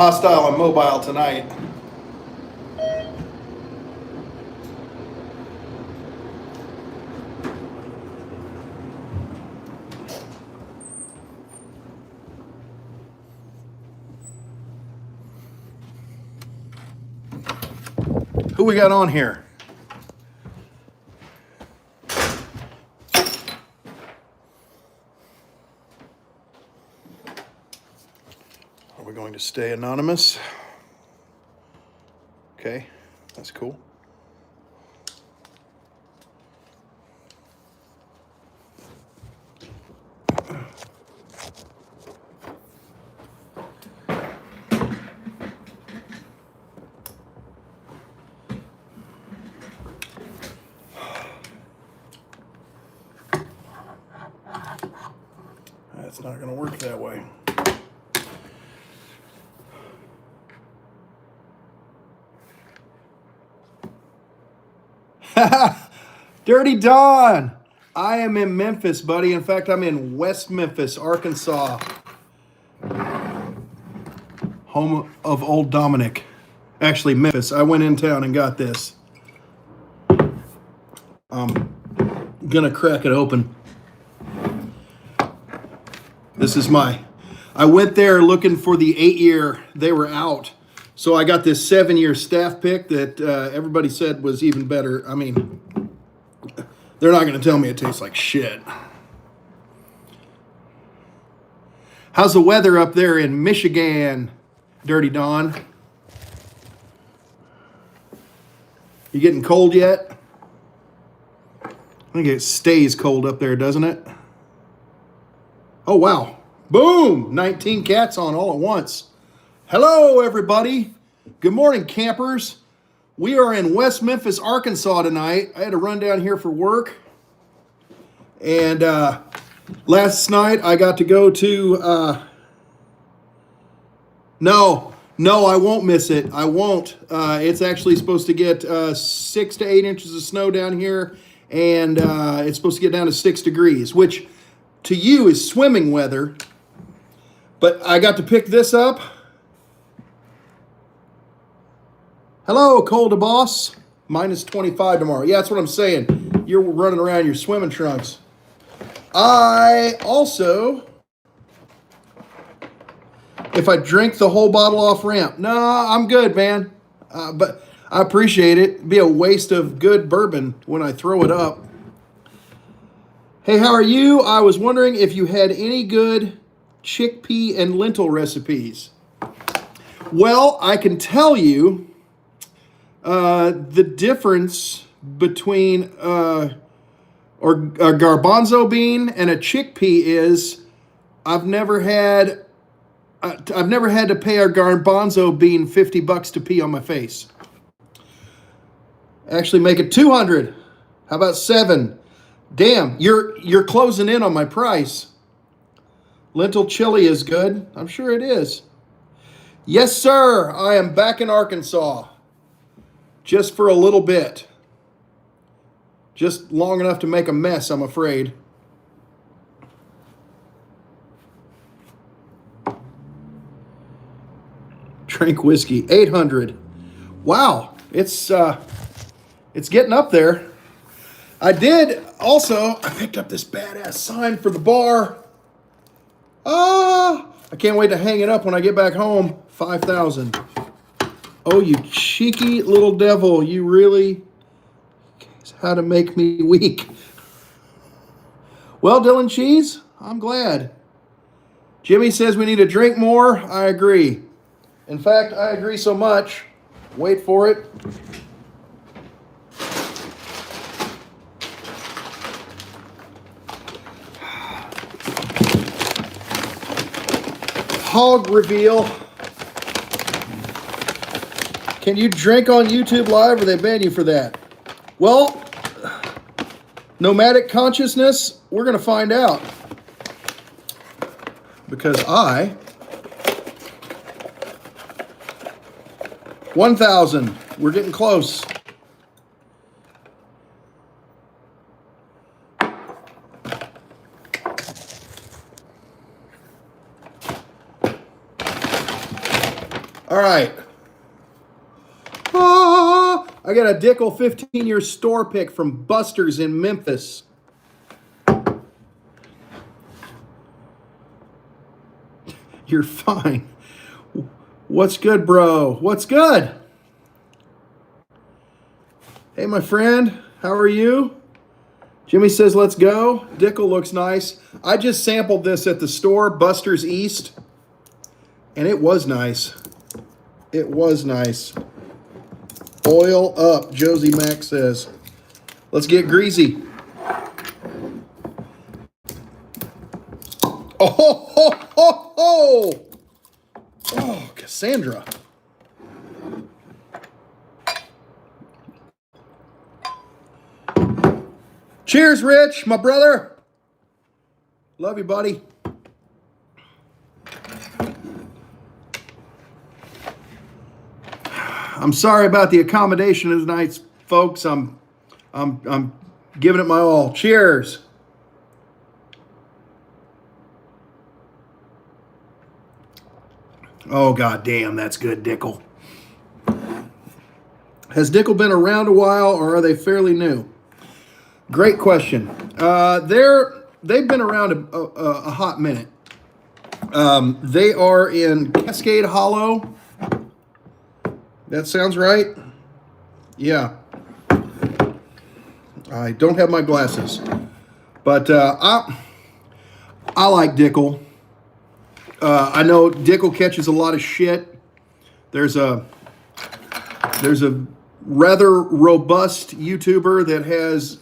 hostile and mobile tonight. Who we got on here? Are we going to stay anonymous? Okay, that's cool. That's not going to work that way. Dirty Don! I am in Memphis, buddy. In fact, I'm in West Memphis, Arkansas. Home of old Dominic. Actually, Memphis. I went in town and got this. I'm gonna crack it open. This is I went there looking for the 8-year. They were out. So I got this 7-year staff pick that everybody said was even better. I mean, they're not going to tell me it tastes like shit. How's the weather up there in Michigan, Dirty Don? You getting cold yet? I think it stays cold up there, doesn't it? Oh, wow. Boom! 19 cats on all at once. Hello, everybody. Good morning, campers. We are in West Memphis, Arkansas tonight. I had to run down here for work. And last night I got to go to... No, I won't miss it. I won't. It's actually supposed to get 6 to 8 inches of snow down here. And it's supposed to get down to 6 degrees, which to you is swimming weather. But I got to pick this up. Hello, Cold Boss. Minus 25 tomorrow. Yeah, that's what I'm saying. You're running around in your swimming trunks. I also, if I drink the whole bottle off ramp. No, I'm good, man. But I appreciate it. It'd be a waste of good bourbon when I throw it up. Hey, how are you? I was wondering if you had any good chickpea and lentil recipes. Well, I can tell you the difference between a garbanzo bean and a chickpea is I've never had to pay a garbanzo bean $50 to pee on my face. Actually, make it 200. How about 7? Damn, you're closing in on my price. Lentil chili is good. I'm sure it is. Yes, sir. I am back in Arkansas. Just for a little bit. Just long enough to make a mess, I'm afraid. Drink whiskey. 800. Wow. It's getting up there. I picked up this badass sign for the bar. I can't wait to hang it up when I get back home. 5,000. Oh, you cheeky little devil. You really how to make me weak. Well, Dylan Cheese, I'm glad. Jimmy says we need to drink more. I agree. In fact, I agree so much. Wait for it. Hog reveal. Can you drink on YouTube Live or they ban you for that? Well, nomadic consciousness, we're going to find out. Because 1,000. We're getting close. All right. Ah, I got a Dickel 15-year store pick from Buster's in Memphis. You're fine. What's good, bro? What's good? Hey, my friend. How are you? Jimmy says, let's go. Dickel looks nice. I just sampled this at the store, Buster's East, and it was nice. It was nice. Oil up, Josie Mac says. Let's get greasy. Oh, Cassandra. Cheers, Rich, my brother. Love you, buddy. I'm sorry about the accommodation tonight, folks. I'm giving it my all. Cheers. Oh, god damn, that's good, Dickel. Has Dickel been around a while, or are they fairly new? Great question. They've been around a hot minute. They are in Cascade Hollow. That sounds right. Yeah. I don't have my glasses, but I like Dickel. I know Dickel catches a lot of shit. There's a rather robust YouTuber that has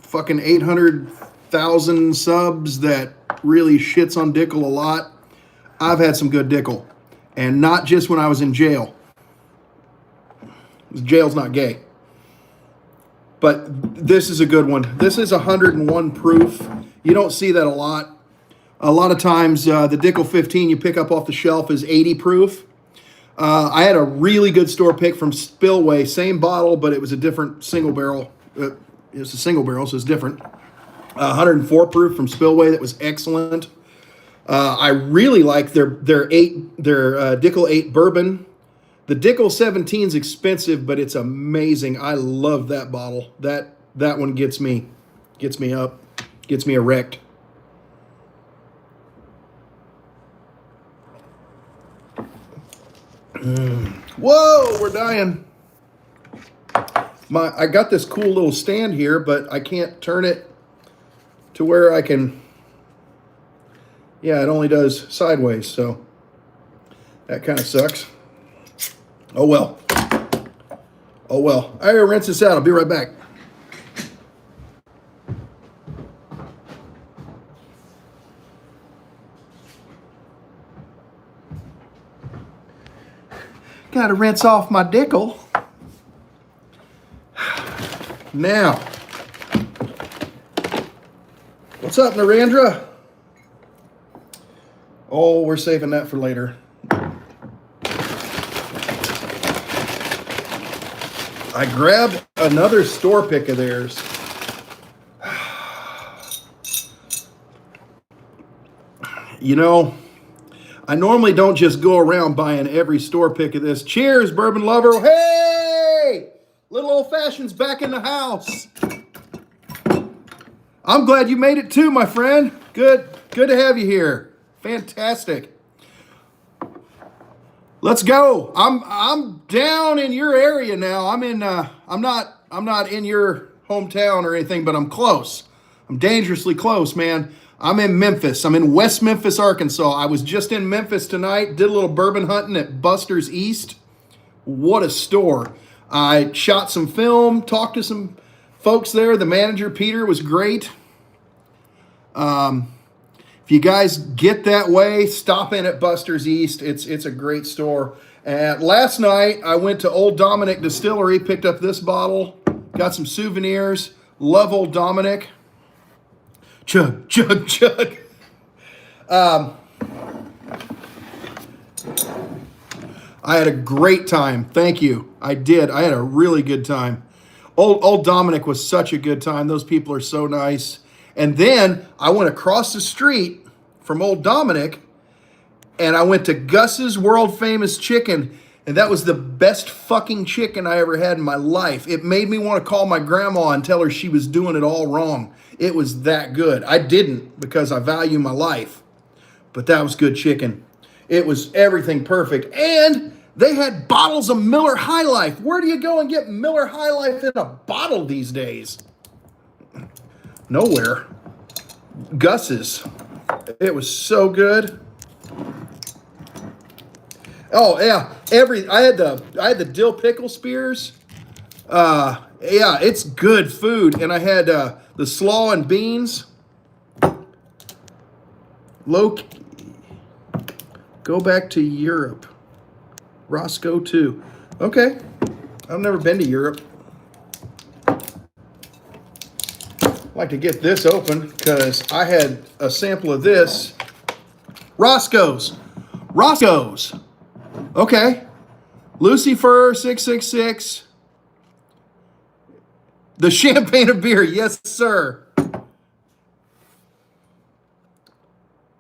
fucking 800,000 subs that really shits on Dickel a lot. I've had some good Dickel, and not just when I was in jail. Jail's not gay. But this is a good one. This is 101 proof. You don't see that a lot. A lot of times, the Dickel 15 you pick up off the shelf is 80 proof. I had a really good store pick from Spillway. Same bottle, but it was a different single barrel. It's a single barrel, so it's different. 104 proof from Spillway. That was excellent. I really like their Dickel 8 bourbon. The Dickel 17 is expensive, but it's amazing. I love that bottle. That one gets me up, gets me erect. Whoa, we're dying. I got this cool little stand here, but I can't turn it to where I can. Yeah, it only does sideways, so that kind of sucks. Oh well. Oh well. I gotta rinse this out. I'll be right back. Gotta rinse off my Dickel. Now, what's up, Narendra? Oh, we're saving that for later. I grabbed another store pick of theirs. You know, I normally don't just go around buying every store pick of this. Cheers, bourbon lover. Hey! Little Old Fashioned's back in the house. I'm glad you made it too, my friend. Good to have you here. Fantastic. Let's go. I'm down in your area now. I'm not in your hometown or anything, but I'm close. I'm dangerously close, man. I'm in Memphis. I'm in West Memphis, Arkansas. I was just in Memphis tonight. Did a little bourbon hunting at Buster's East. What a store. I shot some film, talked to some folks there. The manager, Peter, was great. If you guys get that way, stop in at Buster's East. It's a great store. And last night, I went to Old Dominic Distillery, picked up this bottle, got some souvenirs. Love Old Dominic. Chug, chug, chug. I had a great time. Thank you. I did. I had a really good time. Old Dominic was such a good time. Those people are so nice. And then I went across the street from Old Dominic And I went to Gus's world famous chicken, and that was the best fucking chicken I ever had in my life. It made me want to call my grandma and tell her she was doing it all wrong. It was that good. I didn't, because I value my life. But that was good chicken. It was everything perfect. And they had bottles of Miller High Life. Where do you go and get Miller High Life in a bottle these days? Nowhere. Gus's. It was so good. Oh yeah, I had the dill pickle spears. Yeah, it's good food. And I had the slaw and beans. Go back to Europe. Roscoe too. Okay, I've never been to Europe. I'd like to get this open because I had a sample of this. Roscoe's. Okay. Lucifer 666. The champagne of beer. Yes, sir.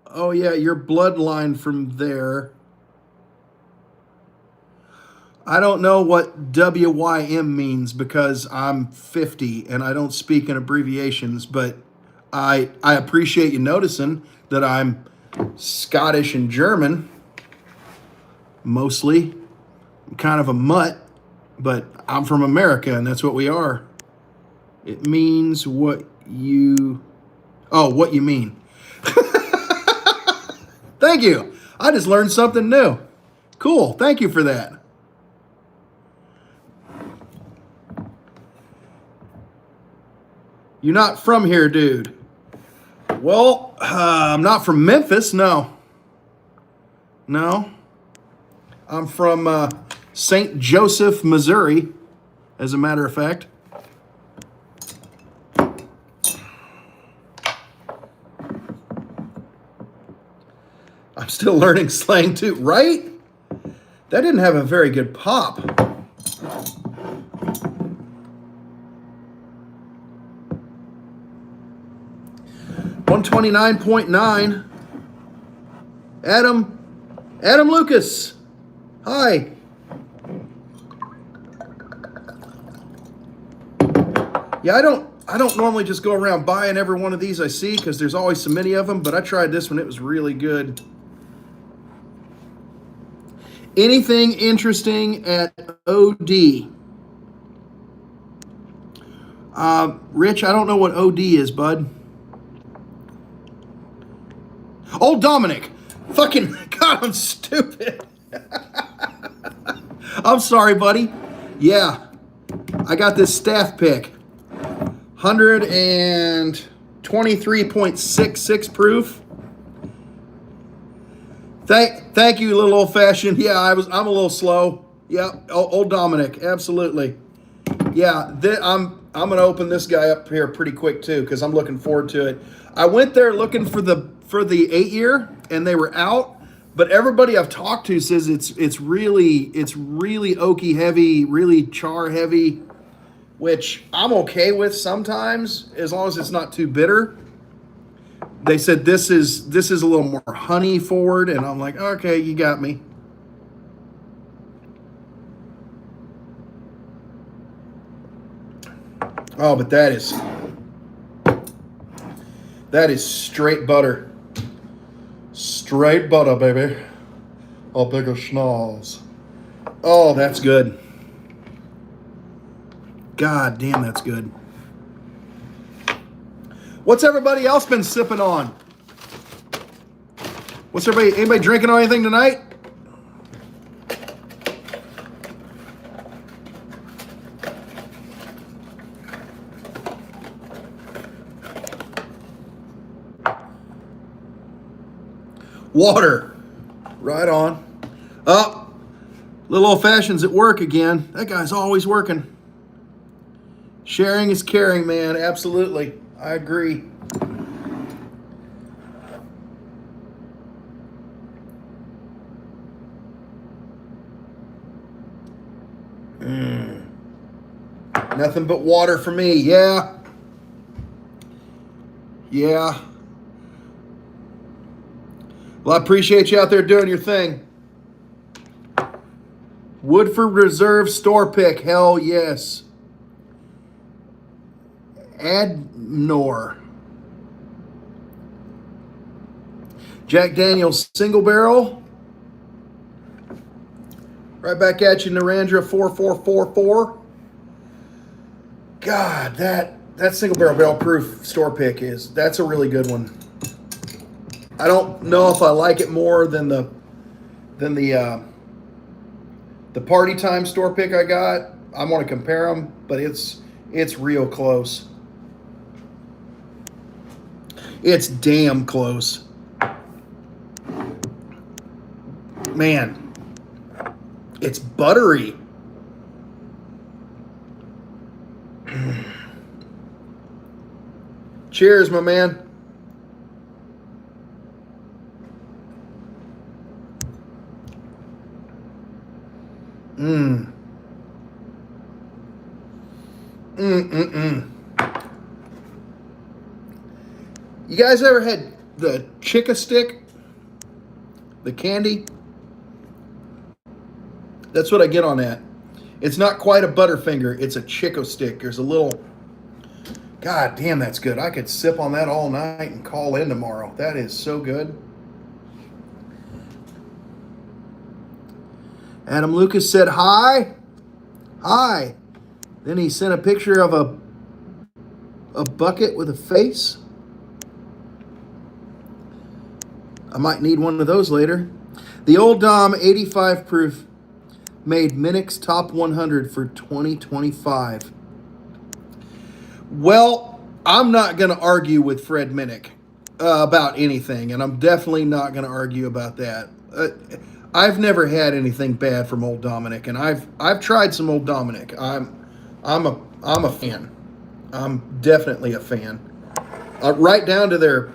Oh, yeah, your bloodline from there. I don't know what WYM means because I'm 50 and I don't speak in abbreviations, but I appreciate you noticing that I'm Scottish and German, mostly. I'm kind of a mutt, but I'm from America and that's what we are. It means what you mean. Thank you. I just learned something new. Cool. Thank you for that. You're not from here, dude. Well, I'm not from Memphis, no. No. I'm from St. Joseph, Missouri, as a matter of fact. I'm still learning slang too, right? That didn't have a very good pop. 129.9. Adam Lucas. Hi. Yeah, I don't normally just go around buying every one of these I see because there's always so many of them, but I tried this one. It was really good. Anything interesting at OD? Rich, I don't know what OD is, bud. Old Dominic. Fucking God, I'm stupid. I'm sorry, buddy. Yeah, I got this staff pick. 123.66 proof. Thank you, little old fashioned. Yeah, I'm a little slow. Yeah, old Dominic, absolutely. Yeah, I'm gonna open this guy up here pretty quick too because I'm looking forward to it. I went there looking for the 8-year and they were out, but everybody I've talked to says it's really oaky heavy, really char heavy, which I'm okay with sometimes as long as it's not too bitter. They said this is a little more honey forward, and I'm like, okay, you got me. Oh, but that is straight butter. Straight butter, baby. A bigger schnoz. Oh, that's good. God damn, that's good. What's everybody else been sipping on? Anybody drinking on anything tonight? Water. Right on. Oh, little old fashions at work again. That guy's always working. Sharing is caring, man. Absolutely. I agree. Nothing but water for me. Yeah. Yeah. Well, I appreciate you out there doing your thing. Woodford Reserve store pick. Hell yes. Adnor. Jack Daniels single barrel. Right back at you, Narendra 4444. God, that single barrel proof store pick that's a really good one. I don't know if I like it more than the party time store pick I got. I want to compare them, but it's real close. It's damn close. Man, it's buttery. Cheers, my man. You guys ever had the Chicka Stick? The candy? That's what I get on that. It's not quite a Butterfinger. It's a Chico Stick. There's a little... God damn, that's good. I could sip on that all night and call in tomorrow. That is so good. Adam Lucas said hi. Hi. Then he sent a picture of a bucket with a face. I might need one of those later. The Old Dom 85 proof made Minnick's Top 100 for 2025. Well, I'm not going to argue with Fred Minnick about anything, and I'm definitely not going to argue about that. I've never had anything bad from Old Dominic, and I've tried some Old Dominic. I'm a fan. I'm definitely a fan. Right down to their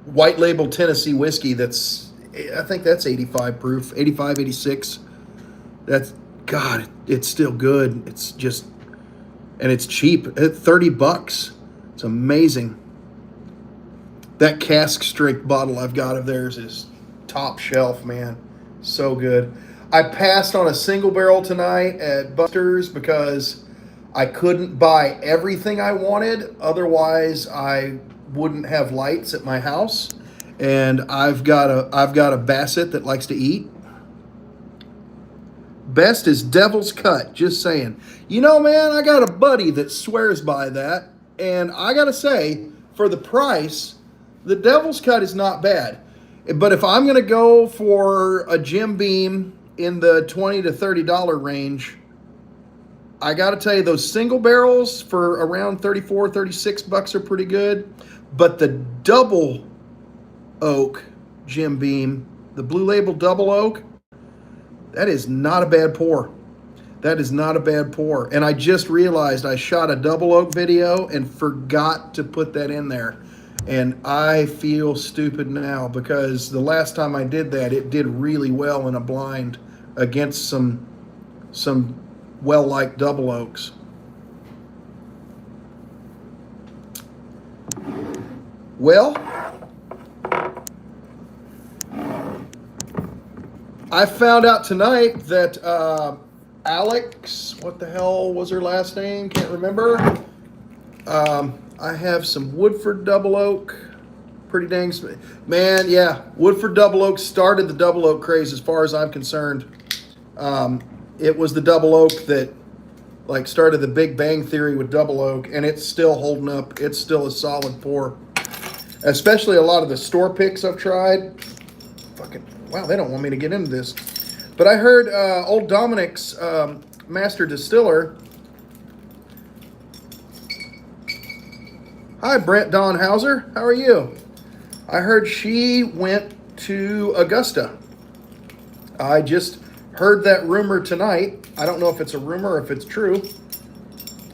white label Tennessee whiskey. I think that's 85 proof, 85, 86. That's, God, it's still good. It's just, and it's cheap at $30. It's amazing. That cask strength bottle I've got of theirs is top shelf, man. So good. I passed on a single barrel tonight at Buster's because I couldn't buy everything I wanted. Otherwise, I wouldn't have lights at my house. And I've got a Basset that likes to eat. Best is Devil's Cut, just saying. You know, man, I got a buddy that swears by that. And I got to say, for the price, the Devil's Cut is not bad. But if I'm going to go for a Jim Beam in the $20 to $30 range, I got to tell you, those single barrels for around $34, $36 are pretty good. But the double oak Jim Beam, the Blue Label double oak, that is not a bad pour. That is not a bad pour. And I just realized I shot a double oak video and forgot to put that in there. And I feel stupid now because the last time I did that, it did really well in a blind against some well-liked double oaks. Well, I found out tonight that Alex, what the hell was her last name? Can't remember. I have some Woodford Double Oak. Pretty dang... Man, yeah. Woodford Double Oak started the Double Oak craze as far as I'm concerned. It was the Double Oak that started the Big Bang Theory with Double Oak, and it's still holding up. It's still a solid pour. Especially a lot of the store picks I've tried. Fucking... Wow, they don't want me to get into this. But I heard Old Dominic's master distiller... Hi, Brent Donhauser. How are you? I heard she went to Augusta. I just heard that rumor tonight. I don't know if it's a rumor or if it's true.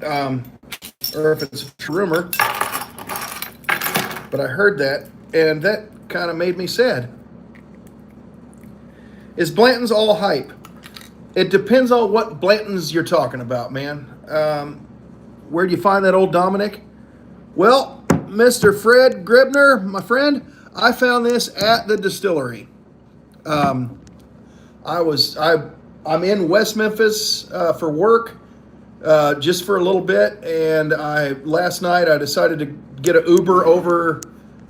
Or if it's a true rumor. But I heard that, and that kind of made me sad. Is Blanton's all hype? It depends on what Blanton's you're talking about, man. Where do you find that Old Dominic? Well, Mr. Fred Gribner, my friend, I found this at the distillery. I'm in West Memphis for work, just for a little bit, and last night I decided to get an Uber over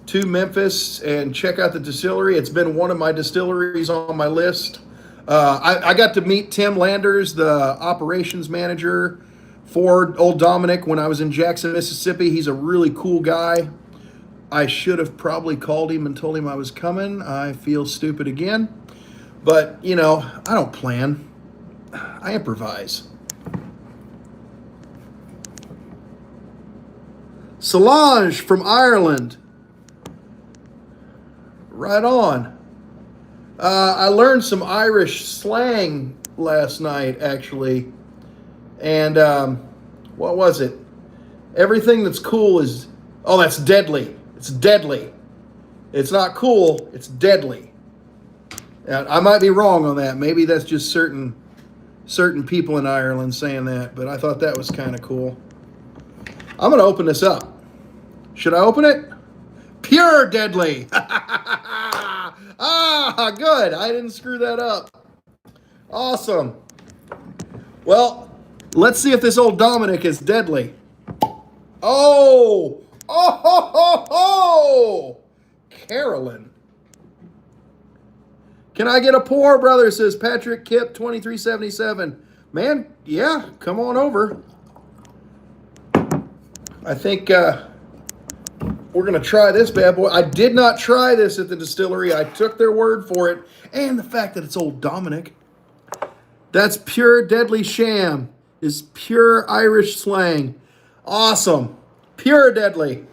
to Memphis and check out the distillery. It's been one of my distilleries on my list. I got to meet Tim Landers, the operations manager for Old Dominic, when I was in Jackson, Mississippi. He's a really cool guy. I should have probably called him and told him I was coming. I feel stupid again. But, you know, I don't plan. I improvise. Solange from Ireland. Right on. I learned some Irish slang last night, actually. And what was it? Everything that's cool is... Oh, that's deadly. It's deadly. It's not cool. It's deadly. And I might be wrong on that. Maybe that's just certain people in Ireland saying that. But I thought that was kind of cool. I'm going to open this up. Should I open it? Pure deadly. Ah, good. I didn't screw that up. Awesome. Well, let's see if this Old Dominic is deadly. Oh, ho. Carolyn. Can I get a pour, brother? Says Patrick Kip 2377. Man, yeah, come on over. I think we're going to try this bad boy. I did not try this at the distillery. I took their word for it. And the fact that it's Old Dominic. That's pure deadly sham. Is pure Irish slang. Awesome. Pure deadly.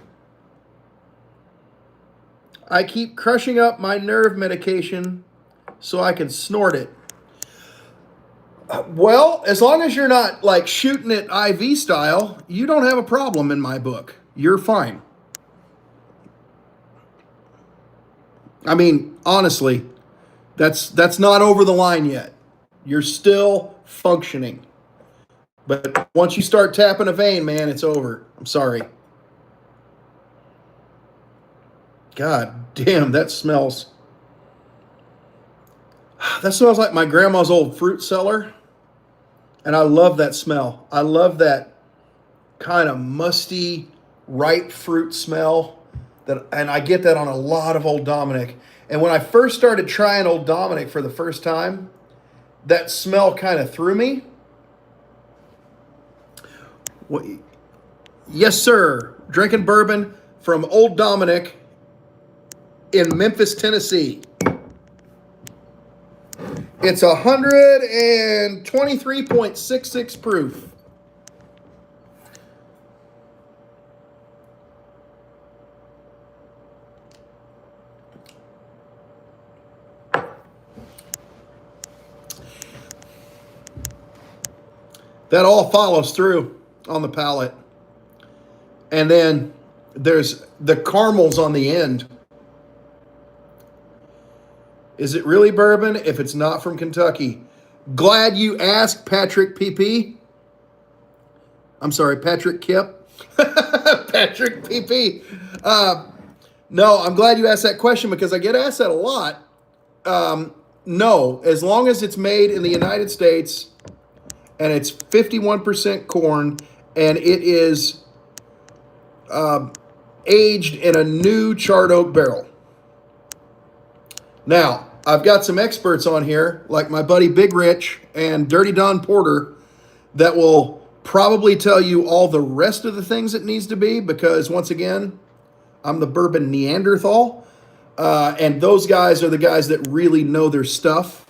I keep crushing up my nerve medication so I can snort it. Well, as long as you're not like shooting it IV style, you don't have a problem in my book. You're fine. I mean, honestly, that's not over the line yet. You're still functioning. But once you start tapping a vein, man, it's over. I'm sorry. God damn, that smells. That smells like my grandma's old fruit cellar. And I love that smell. I love that kind of musty, ripe fruit smell. And I get that on a lot of Old Dominic. And when I first started trying Old Dominic for the first time, that smell kind of threw me. What? Yes, sir. Drinking bourbon from Old Dominic in Memphis, Tennessee. It's 123.66 proof. That all follows through on the palate. And then there's the caramels on the end. Is it really bourbon if it's not from Kentucky? Glad you asked, Patrick PP. I'm sorry, Patrick Kip. Patrick PP. No, I'm glad you asked that question because I get asked that a lot. No, as long as it's made in the United States and it's 51% corn and it is aged in a new charred oak barrel. Now, I've got some experts on here, like my buddy Big Rich and Dirty Don Porter, that will probably tell you all the rest of the things it needs to be because, once again, I'm the Bourbon Neanderthal, and those guys are the guys that really know their stuff.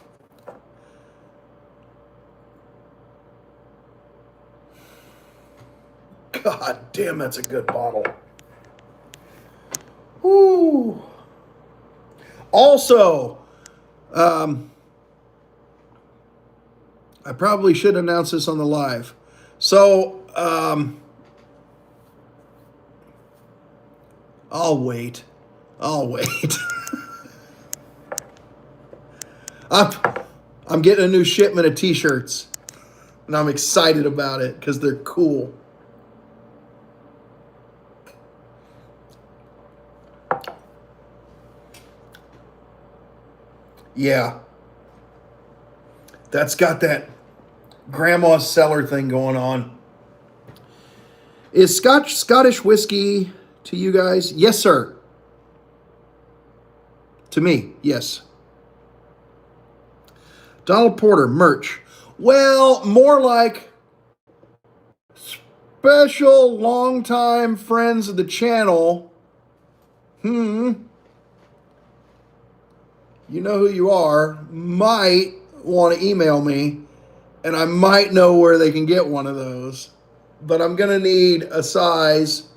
God damn, that's a good bottle. Woo. Also, I probably should announce this on the live. So, I'll wait. I'm getting a new shipment of t-shirts, and I'm excited about it because they're cool. Yeah. That's got that grandma's cellar thing going on. Is Scottish whiskey to you guys? Yes, sir. To me, yes. Donald Porter, merch. Well, more like special longtime friends of the channel. You know who you are. Might want to email me, and I might know where they can get one of those. But I'm going to need a size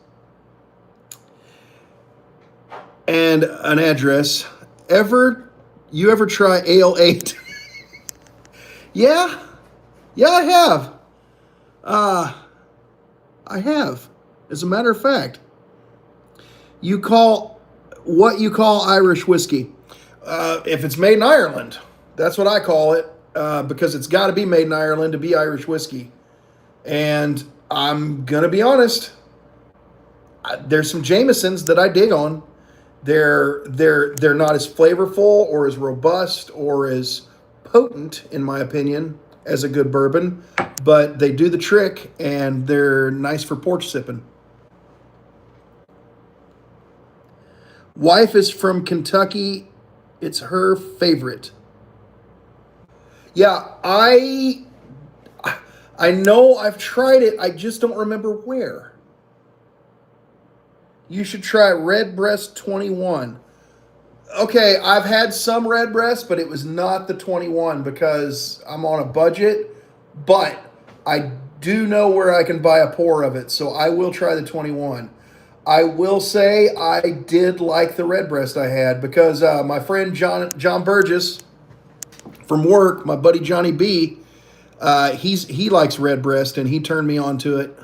and an address. You ever try Ale 8? Yeah, I have. I have. As a matter of fact, you call Irish whiskey. If it's made in Ireland, that's what I call it, because it's got to be made in Ireland to be Irish whiskey. And I'm gonna be honest, there's some Jamesons that I dig on. They're not as flavorful or as robust or as potent, in my opinion, as a good bourbon, but they do the trick and they're nice for porch sipping. Wife is from Kentucky. It's her favorite. Yeah, I know I've tried it. I just don't remember where. You should try Redbreast 21. Okay, I've had some Redbreast, but it was not the 21 because I'm on a budget. But I do know where I can buy a pour of it, so I will try the 21. I will say I did like the Redbreast I had because my friend John Burgess from work, my buddy Johnny B, he likes Redbreast and he turned me on to it.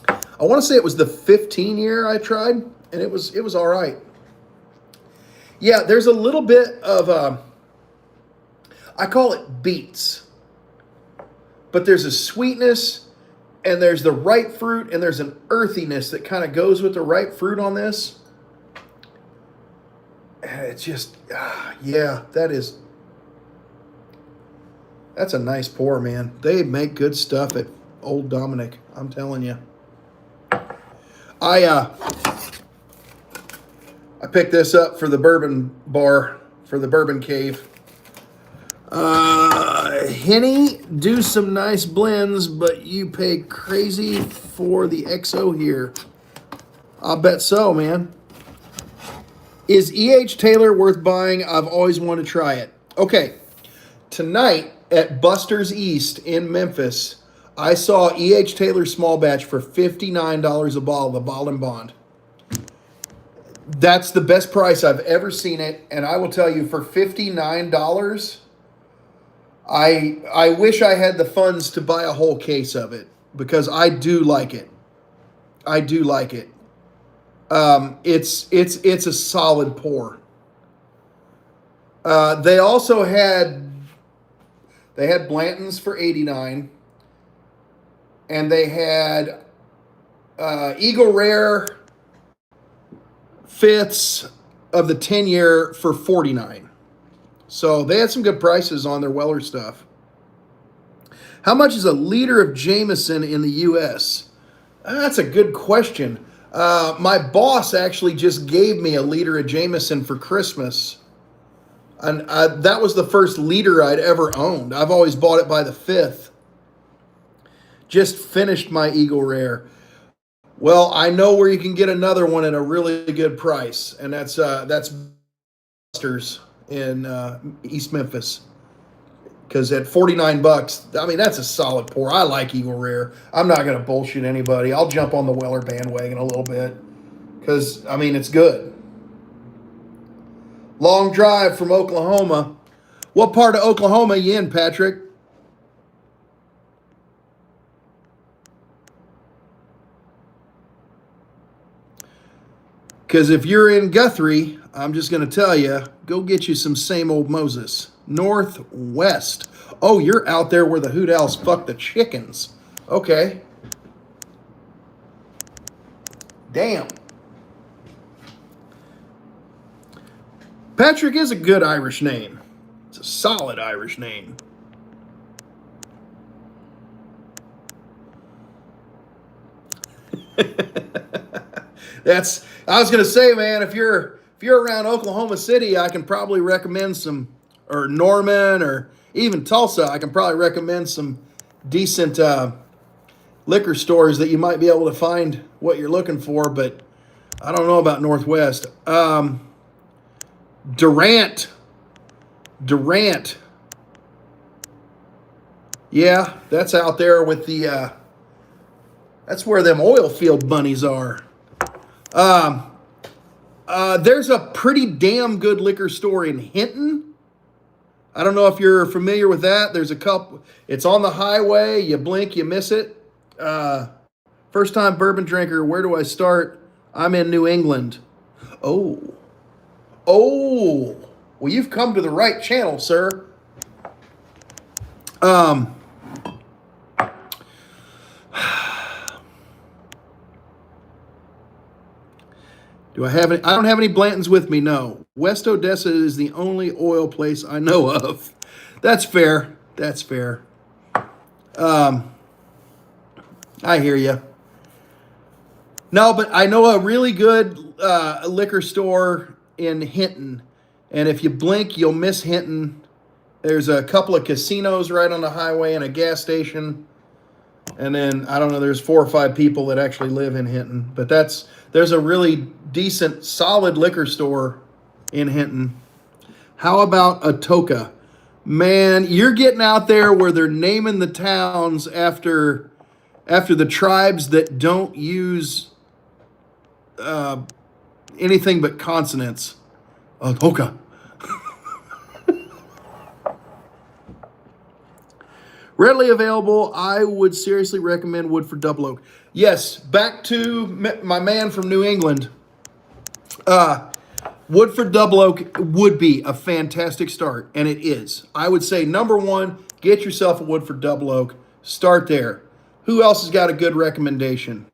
I want to say it was the 15 year I tried, and it was all right. Yeah, there's a little bit of I call it beets, but there's a sweetness, and there's the ripe fruit, and there's an earthiness that kind of goes with the ripe fruit on this. And it's just, yeah, that's a nice pour, man. They make good stuff at Old Dominic, I'm telling you. I picked this up for the bourbon bar, for the bourbon cave. Henny, do some nice blends, but you pay crazy for the XO here. I'll bet so, man. Is E.H. Taylor worth buying? I've always wanted to try it. Okay, tonight at Buster's East in Memphis, I saw E.H. Taylor small batch for $59 a bottle, the Bottle and Bond. That's the best price I've ever seen it, and I will tell you, for $59, I wish I had the funds to buy a whole case of it, because I do like it. I do like it. It's a solid pour. They also had Blanton's for $89. And they had Eagle Rare fifths of the 10-year for $49. So they had some good prices on their Weller stuff. How much is a liter of Jameson in the U.S.? That's a good question. My boss actually just gave me a liter of Jameson for Christmas. And that was the first liter I'd ever owned. I've always bought it by the fifth. Just finished my Eagle Rare. Well, I know where you can get another one at a really good price, and that's Buster's in East Memphis. Because at $49, I mean, that's a solid pour. I like Eagle Rare. I'm not going to bullshit anybody. I'll jump on the Weller bandwagon a little bit because, I mean, it's good. Long drive from Oklahoma. What part of Oklahoma are you in, Patrick? Because if you're in Guthrie, I'm just going to tell you, go get you some same old Moses. Northwest. Oh, you're out there where the hoot owls fuck the chickens. Okay. Damn. Patrick is a good Irish name. It's a solid Irish name. I was gonna say, man, if you're around Oklahoma City, I can probably recommend some, or Norman, or even Tulsa, I can probably recommend some decent liquor stores that you might be able to find what you're looking for, but I don't know about Northwest. Durant. Yeah, that's out there with the, that's where them oil field bunnies are. There's a pretty damn good liquor store in Hinton. I don't know if you're familiar with that. There's a couple. It's on the highway. You blink, you miss it. First time bourbon drinker. Where do I start? I'm in New England. Oh. Well, you've come to the right channel, sir. Do I have any? I don't have any Blantons with me, no. West Odessa is the only oil place I know of. That's fair. I hear you. No, but I know a really good liquor store in Hinton. And if you blink, you'll miss Hinton. There's a couple of casinos right on the highway and a gas station. And then, I don't know, there's 4 or 5 people that actually live in Hinton. But there's a really decent, solid liquor store in Hinton. How about Atoka? Man, you're getting out there where they're naming the towns after the tribes that don't use anything but consonants. Atoka. Readily available, I would seriously recommend Woodford Double Oak. Yes, back to my man from New England. Woodford Double Oak would be a fantastic start, and it is. I would say, number 1, get yourself a Woodford Double Oak. Start there. Who else has got a good recommendation?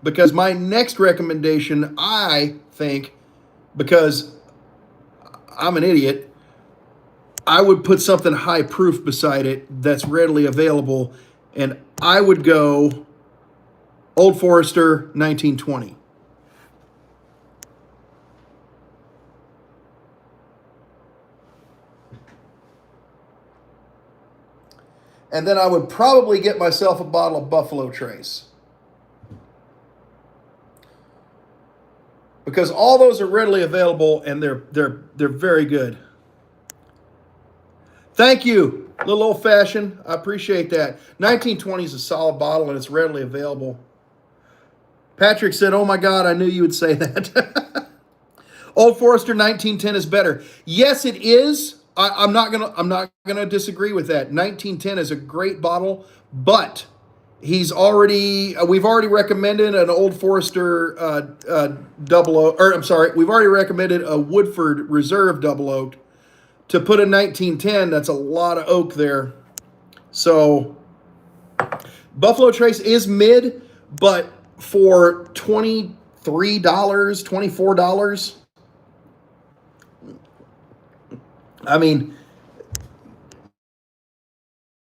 Because my next recommendation, I think, because I'm an idiot, I would put something high proof beside it that's readily available, and I would go Old Forester 1920. And then I would probably get myself a bottle of Buffalo Trace. Because all those are readily available and they're very good. Thank you. A little old-fashioned. I appreciate that. 1920 is a solid bottle and it's readily available. Patrick said, "Oh my God, I knew you would say that." Old Forester 1910 is better. Yes, it is. I'm not gonna disagree with that. 1910 is a great bottle, but we've already recommended an Old Forester double oak, or I'm sorry, we've already recommended a Woodford Reserve double oak. To put a 1910, that's a lot of oak there. So Buffalo Trace is mid, but for $23, $24, I mean,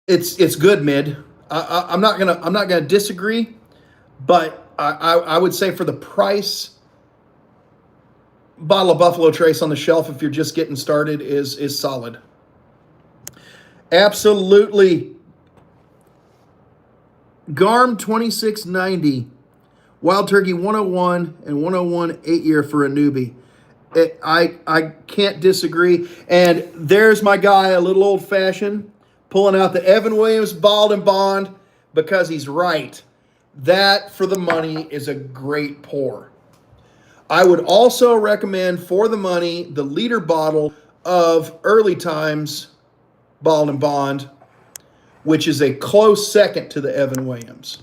it's good mid. I'm not gonna disagree, but I would say for the price, bottle of Buffalo Trace on the shelf if you're just getting started is solid. Absolutely. Garm 2690, Wild Turkey 101 and 101 8-year for a newbie. I can't disagree. And there's my guy, a little old-fashioned, pulling out the Evan Williams Bald and Bond because he's right. That, for the money, is a great pour. I would also recommend, for the money, the liter bottle of Early Times Bald and Bond, which is a close second to the Evan Williams.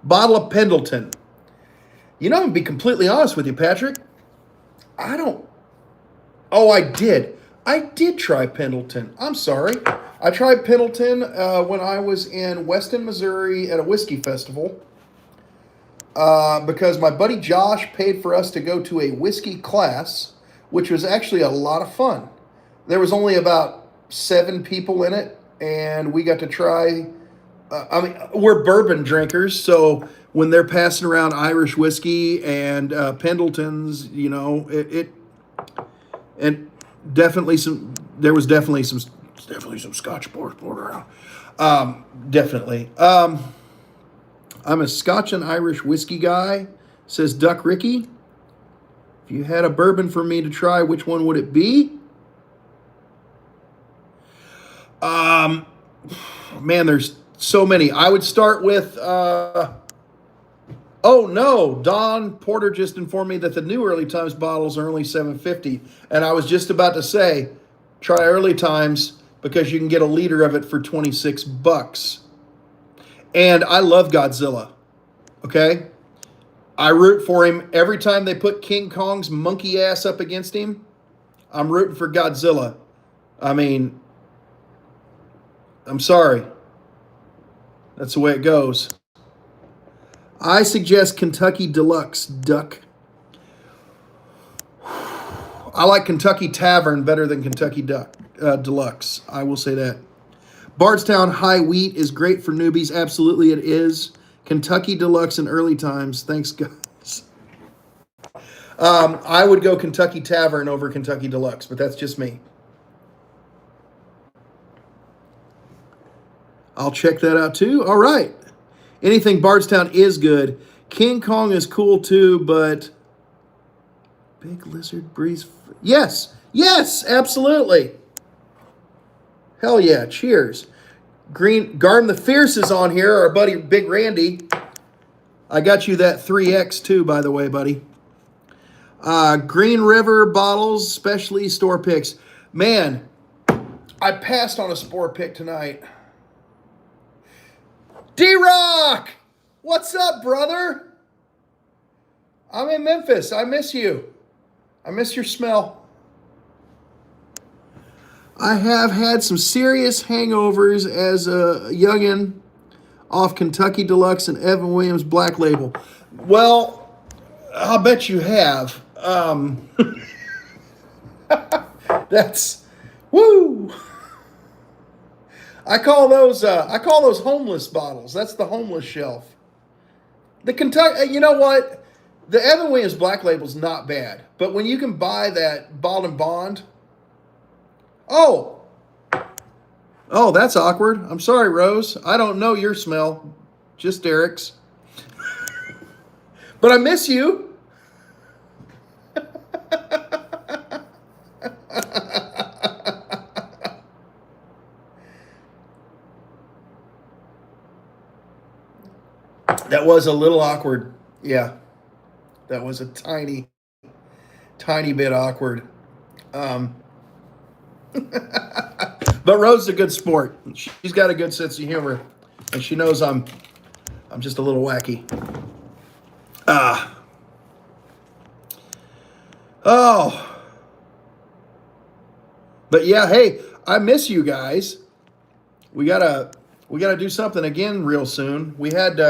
Bottle of Pendleton. You know, I'm going to be completely honest with you, Patrick. I did try Pendleton. I'm sorry. I tried Pendleton when I was in Weston, Missouri at a whiskey festival. because my buddy Josh paid for us to go to a whiskey class, which was actually a lot of fun. There was only about 7 people in it, and we got to try. We're bourbon drinkers, so when they're passing around Irish whiskey and Pendletons, and definitely some. There was definitely some Scotch poured around. Definitely. I'm a Scotch and Irish whiskey guy, says Duck Ricky. If you had a bourbon for me to try, which one would it be? Man, there's so many. I would start with, oh no, Don Porter just informed me that the new Early Times bottles are only $7.50. And I was just about to say, try Early Times because you can get a liter of it for $26. And I love Godzilla, okay? I root for him every time they put King Kong's monkey ass up against him. I'm rooting for Godzilla. I mean, I'm sorry. That's the way it goes. I suggest Kentucky Deluxe Duck. I like Kentucky Tavern better than Kentucky Deluxe. I will say that. Bardstown High Wheat is great for newbies. Absolutely it is. Kentucky Deluxe in Early Times. Thanks, guys. I would go Kentucky Tavern over Kentucky Deluxe, but that's just me. I'll check that out too. All right. Anything Bardstown is good. King Kong is cool too, but Big Lizard Breeze. Yes. Yes, absolutely. Hell yeah. Cheers. Garden the Fierce is on here. Our buddy Big Randy. I got you that 3X too, by the way, buddy. Green River bottles, specialty store picks. Man, I passed on a spore pick tonight. D-Rock! What's up, brother? I'm in Memphis. I miss you. I miss your smell. I have had some serious hangovers as a youngin' off Kentucky Deluxe and Evan Williams Black Label. Well, I'll bet you have. That's woo. I call those homeless bottles. That's the homeless shelf. The Kentucky, you know what? The Evan Williams Black Label's not bad, but when you can buy that Bald and Bond, oh, that's awkward. I'm sorry, Rose. I don't know your smell, just Eric's. But I miss you. That was a little awkward. Yeah. That was a tiny bit awkward. But Rose is a good sport. She's got a good sense of humor. And she knows I'm just a little wacky. Oh. But yeah, hey, I miss you guys. We gotta do something again real soon. We had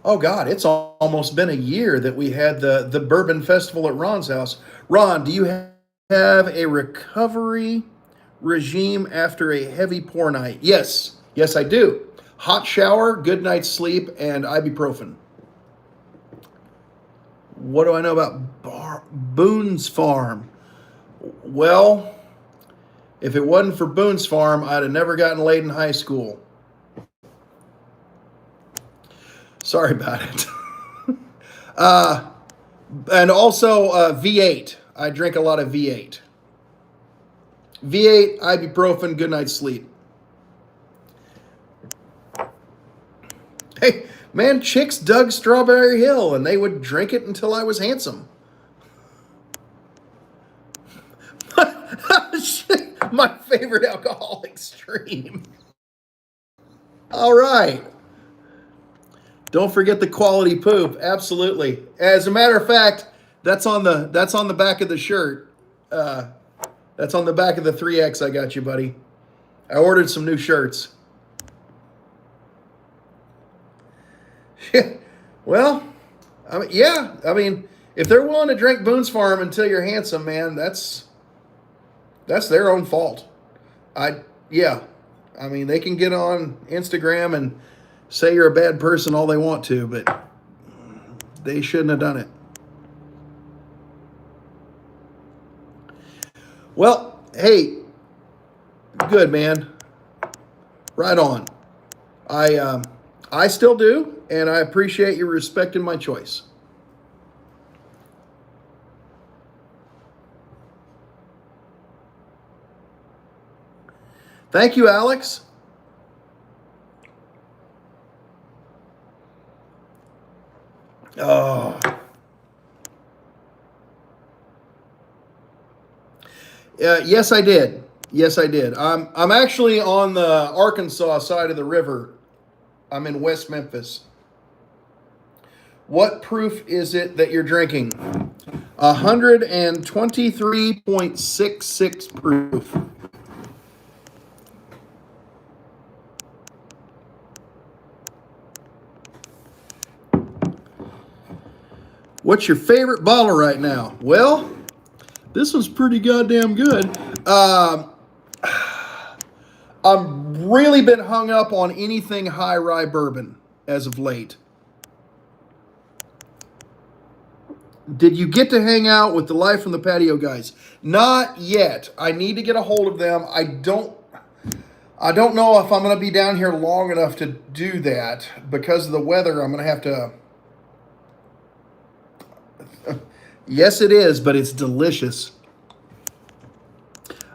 oh God, it's almost been a year that we had the Bourbon Festival at Ron's house. Ron, do you have a recovery regime after a heavy pour night? Yes, I do. Hot shower, good night's sleep, and ibuprofen. What do I know about Boone's Farm? Well, if it wasn't for Boone's Farm, I'd have never gotten laid in high school. Sorry about it. And also V8. I drink a lot of V8. V8, ibuprofen, good night's sleep. Hey, man, chicks dug Strawberry Hill, and they would drink it until I was handsome. My favorite alcoholic stream. All right. Don't forget the quality poop. Absolutely. As a matter of fact, that's on the back of the shirt. That's on the back of the 3X I got you, buddy. I ordered some new shirts. Well, I mean, yeah. I mean, if they're willing to drink Boone's Farm until you're handsome, man, that's their own fault. Yeah. I mean, they can get on Instagram and say you're a bad person all they want to, but they shouldn't have done it. Well, hey, good, man. Right on. I still do, and I appreciate you respecting my choice. Thank you, Alex. Oh. Yes, I did. Yes, I did. I'm actually on the Arkansas side of the river. I'm in West Memphis. What proof is it that you're drinking? 123.66 proof. What's your favorite bottle right now? Well, this one's pretty goddamn good. I've really been hung up on anything high rye bourbon as of late. Did you get to hang out with the Live from the Patio guys? Not yet. I need to get a hold of them. I don't know if I'm going to be down here long enough to do that. Because of the weather, I'm going to have to... Yes, it is, but it's delicious.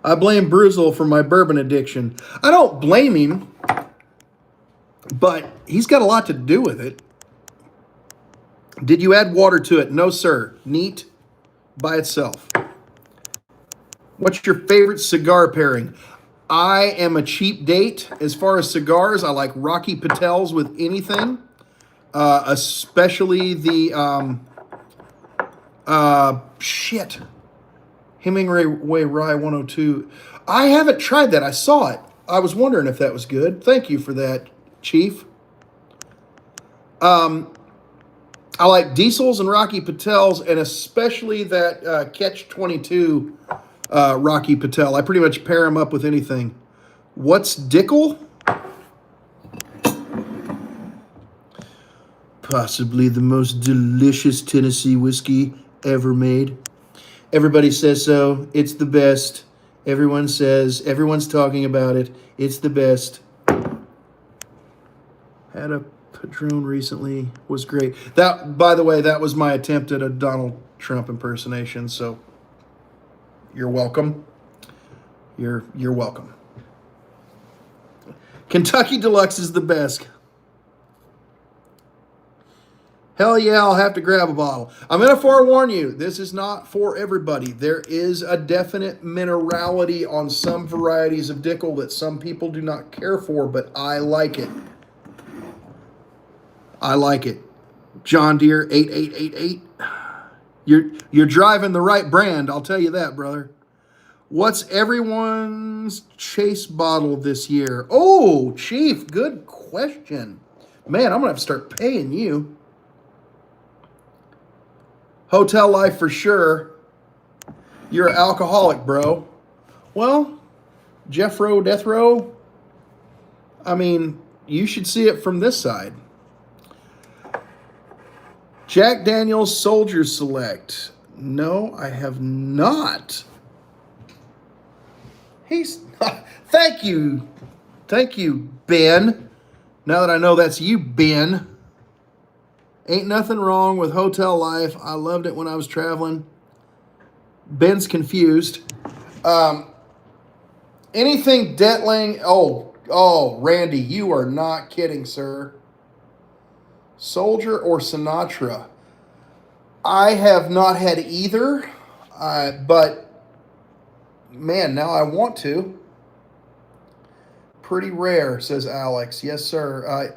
I blame Bruzel for my bourbon addiction. I don't blame him, but he's got a lot to do with it. Did you add water to it? No, sir. Neat by itself. What's your favorite cigar pairing? I am a cheap date. As far as cigars, I like Rocky Patels with anything, especially the... Hemingway Rye 102. I haven't tried that. I saw it. I was wondering if that was good. Thank you for that, Chief. I like Diesels and Rocky Patels, and especially that Catch 22 Rocky Patel. I pretty much pair them up with anything. What's Dickel? Possibly the most delicious Tennessee whiskey ever made. Everybody says so. It's the best. Everyone says, everyone's talking about it. It's the best. Had a Padron recently. Was great. That, by the way, that was my attempt at a Donald Trump impersonation, so you're welcome. You're welcome. Kentucky Deluxe is the best. Hell yeah, I'll have to grab a bottle. I'm going to forewarn you, this is not for everybody. There is a definite minerality on some varieties of Dickel that some people do not care for, but I like it. I like it. John Deere 8888. You're driving the right brand, I'll tell you that, brother. What's everyone's chase bottle this year? Oh, Chief, good question. Man, I'm going to have to start paying you. Hotel life for sure. You're an alcoholic, bro. Well, Jeff Rowe, Death Row. I mean, you should see it from this side. Jack Daniel's Soldier Select. No, I have not. Thank you. Thank you, Ben. Now that I know that's you, Ben. Ain't nothing wrong with hotel life. I loved it when I was traveling. Ben's confused. Anything Detling? Oh, Randy, you are not kidding, sir. Soldier or Sinatra? I have not had either, but man, now I want to. Pretty rare, says Alex. Yes, sir.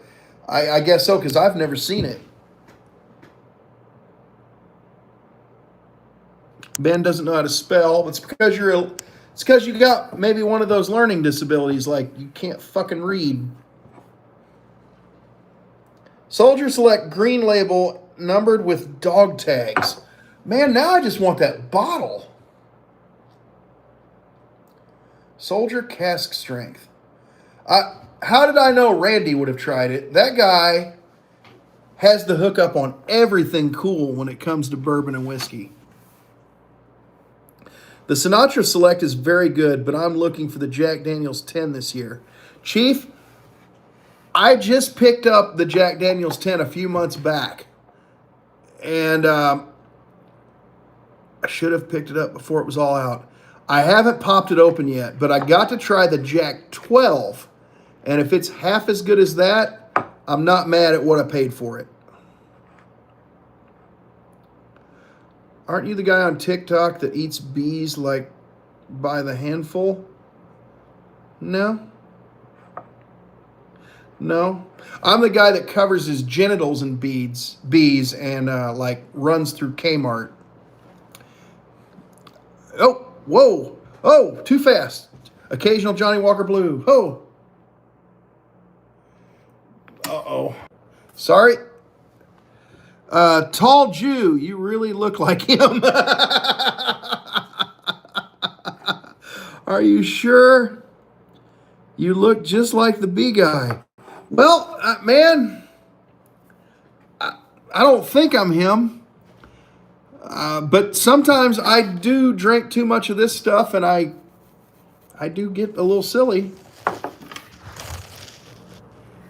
I guess so, because I've never seen it. Ben doesn't know how to spell. It's because you got maybe one of those learning disabilities, like you can't fucking read. Soldier Select green label numbered with dog tags. Man, now I just want that bottle. Soldier cask strength. How did I know Randy would have tried it? That guy has the hookup on everything cool when it comes to bourbon and whiskey. The Sinatra Select is very good, but I'm looking for the Jack Daniel's 10 this year. Chief, I just picked up the Jack Daniel's 10 a few months back. And I should have picked it up before it was all out. I haven't popped it open yet, but I got to try the Jack 12. And if it's half as good as that, I'm not mad at what I paid for it. Aren't you the guy on TikTok that eats bees like by the handful? No. I'm the guy that covers his genitals in bees and like runs through Kmart. Oh, whoa. Oh, too fast. Occasional Johnny Walker Blue. Oh. Uh-oh. Sorry. Tall Jew, you really look like him. Are you sure? You look just like the bee guy. Well, man, I don't think I'm him. But sometimes I do drink too much of this stuff, and I do get a little silly.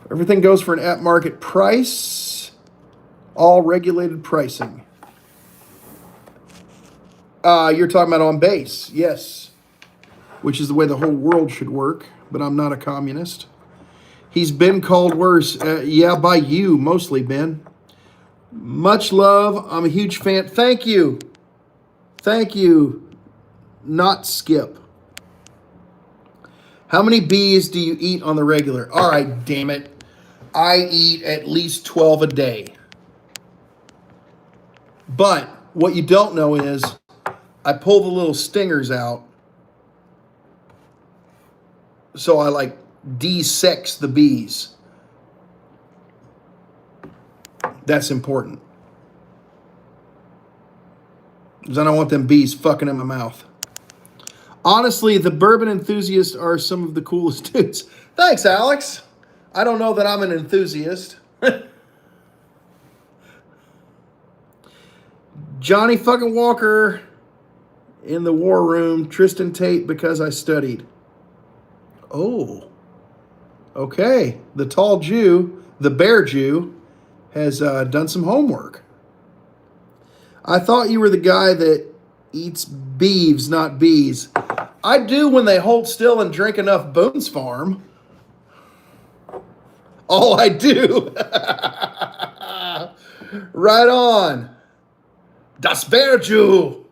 Everything goes for an at-market price. All regulated pricing. You're talking about on base, yes. Which is the way the whole world should work, but I'm not a communist. He's been called worse. Yeah, by you, mostly, Ben. Much love. I'm a huge fan. Thank you. Thank you. Not Skip. How many bees do you eat on the regular? All right, damn it. I eat at least 12 a day. But what you don't know is I pull the little stingers out. So I like de-sex the bees. That's important. Because I don't want them bees fucking in my mouth. Honestly, the bourbon enthusiasts are some of the coolest dudes. Thanks, Alex. I don't know that I'm an enthusiast. Johnny fucking Walker in the war room. Tristan Tate because I studied. Oh. Okay. The tall Jew, the bear Jew, has done some homework. I thought you were the guy that eats beeves, not bees. I do when they hold still and drink enough Boone's Farm. Oh, I do. Right on. Das Bärju.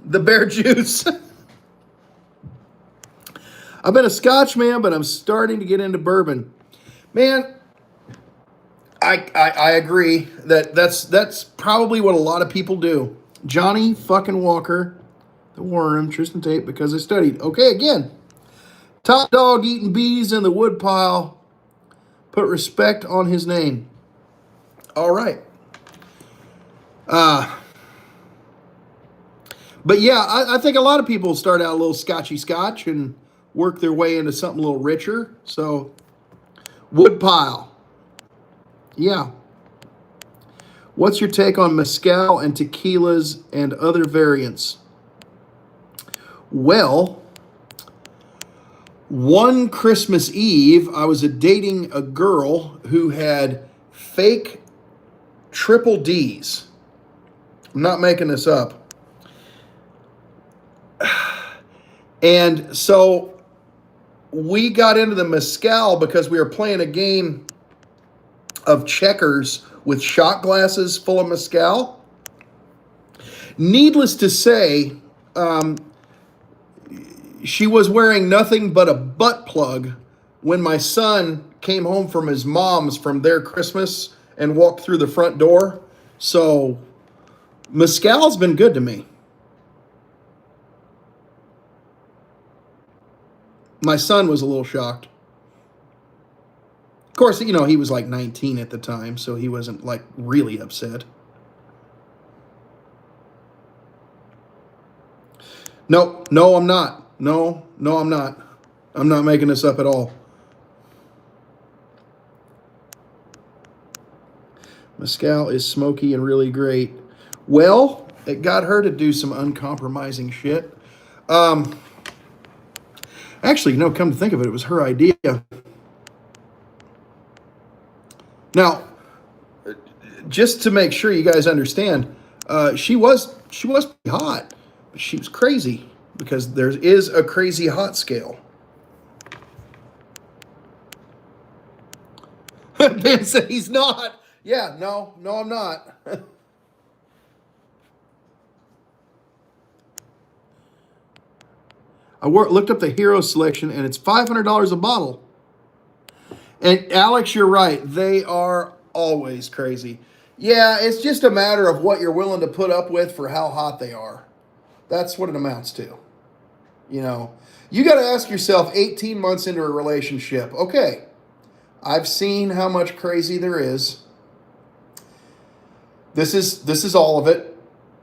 The bear juice. I've been a Scotch man, but I'm starting to get into bourbon. Man, I agree that that's probably what a lot of people do. Johnny fucking Walker, the Worm, Tristan Tate, because I studied. Okay, again. Top dog eating bees in the woodpile. Put respect on his name. All right. But yeah, I think a lot of people start out a little scotchy scotch and work their way into something a little richer. So, woodpile. Yeah. What's your take on mezcal and tequilas and other variants? Well, one Christmas Eve, I was dating a girl who had fake triple Ds. I'm not making this up. And so we got into the mezcal because we were playing a game of checkers with shot glasses full of mezcal. Needless to say, she was wearing nothing but a butt plug when my son came home from his mom's from their Christmas and walked through the front door. So mezcal's been good to me. My son was a little shocked. Of course, you know, he was like 19 at the time, so he wasn't like really upset. No, no, I'm not. No, no, I'm not. I'm not making this up at all. Mezcal is smoky and really great. Well, it got her to do some uncompromising shit. Actually, no, come to think of it, it was her idea. Now, just to make sure you guys understand, she was pretty hot, but she was crazy because there is a crazy hot scale. Ben said he's not. Yeah, no, I'm not. I looked up the Hero Selection, and it's $500 a bottle. And Alex, you're right. They are always crazy. Yeah, it's just a matter of what you're willing to put up with for how hot they are. That's what it amounts to. You know, you got to ask yourself 18 months into a relationship, okay, I've seen how much crazy there is. This is all of it.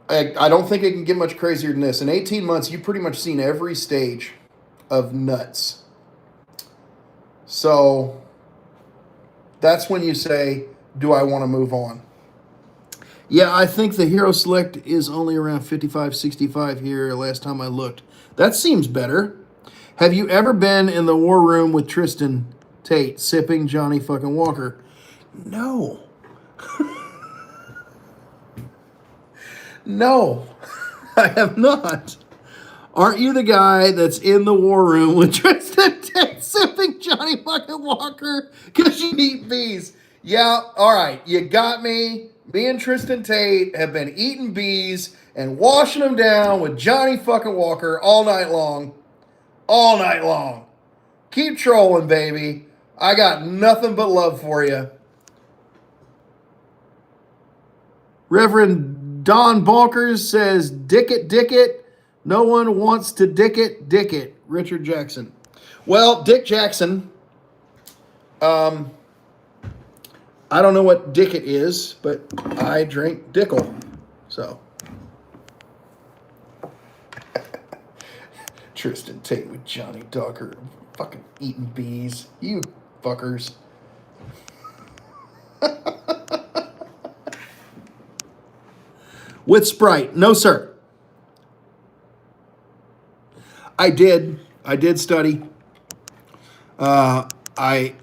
I don't think it can get much crazier than this. In 18 months, you've pretty much seen every stage of nuts. So that's when you say, do I want to move on? Yeah, I think the Hero Select is only around 55, 65 here last time I looked. That seems better. Have you ever been in the war room with Tristan Tate sipping Johnny fucking Walker? No. No, I have not. Aren't you the guy that's in the war room with Tristan Tate sipping Johnny fucking Walker because you eat bees? Yeah, all right, you got me. Me and Tristan Tate have been eating bees and washing them down with Johnny fucking Walker all night long. All night long. Keep trolling, baby. I got nothing but love for you. Reverend Don Bonkers says, dick it. No one wants to dick it. Richard Jackson. Well, Dick Jackson, I don't know what dick it is, but I drink Dickel. So. Tristan Tate with Johnny Duggar. Fucking eating bees. You fuckers. With Sprite. No, sir. I did study. I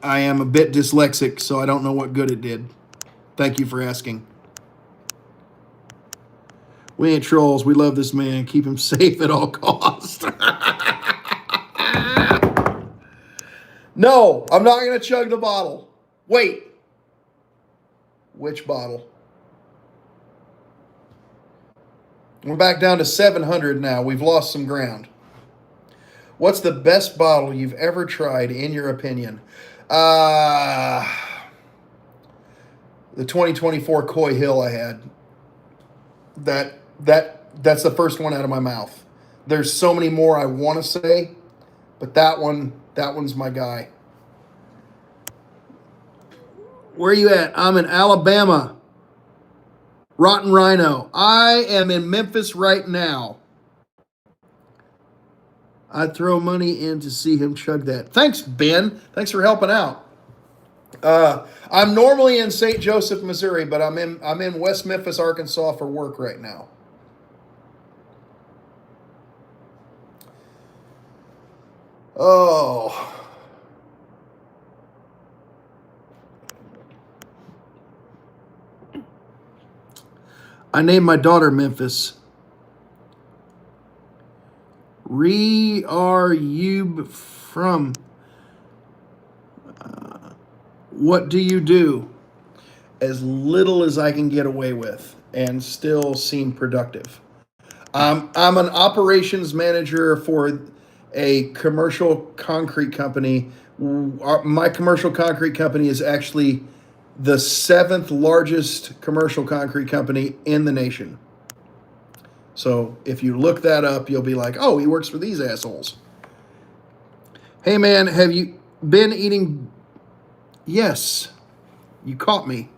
am a bit dyslexic, so I don't know what good it did. Thank you for asking. We ain't trolls. We love this man. Keep him safe at all costs. No, I'm not going to chug the bottle. Wait. Which bottle? We're back down to 700 now. We've lost some ground. What's the best bottle you've ever tried, in your opinion? The 2024 Coy Hill I had. That's the first one out of my mouth. There's so many more I want to say, but that one's my guy. Where are you at? I'm in Alabama. Rotten Rhino. I am in Memphis right now. I'd throw money in to see him chug that. Thanks, Ben. Thanks for helping out. I'm normally in St. Joseph, Missouri, but I'm in West Memphis, Arkansas for work right now. Oh. I named my daughter Memphis. Are you from? What do you do? As little as I can get away with and still seem productive. I'm an operations manager for a commercial concrete company. My commercial concrete company is actually the 7th largest commercial concrete company in the nation. So if you look that up, you'll be like, oh, he works for these assholes. Hey, man, have you been eating? Yes. You caught me.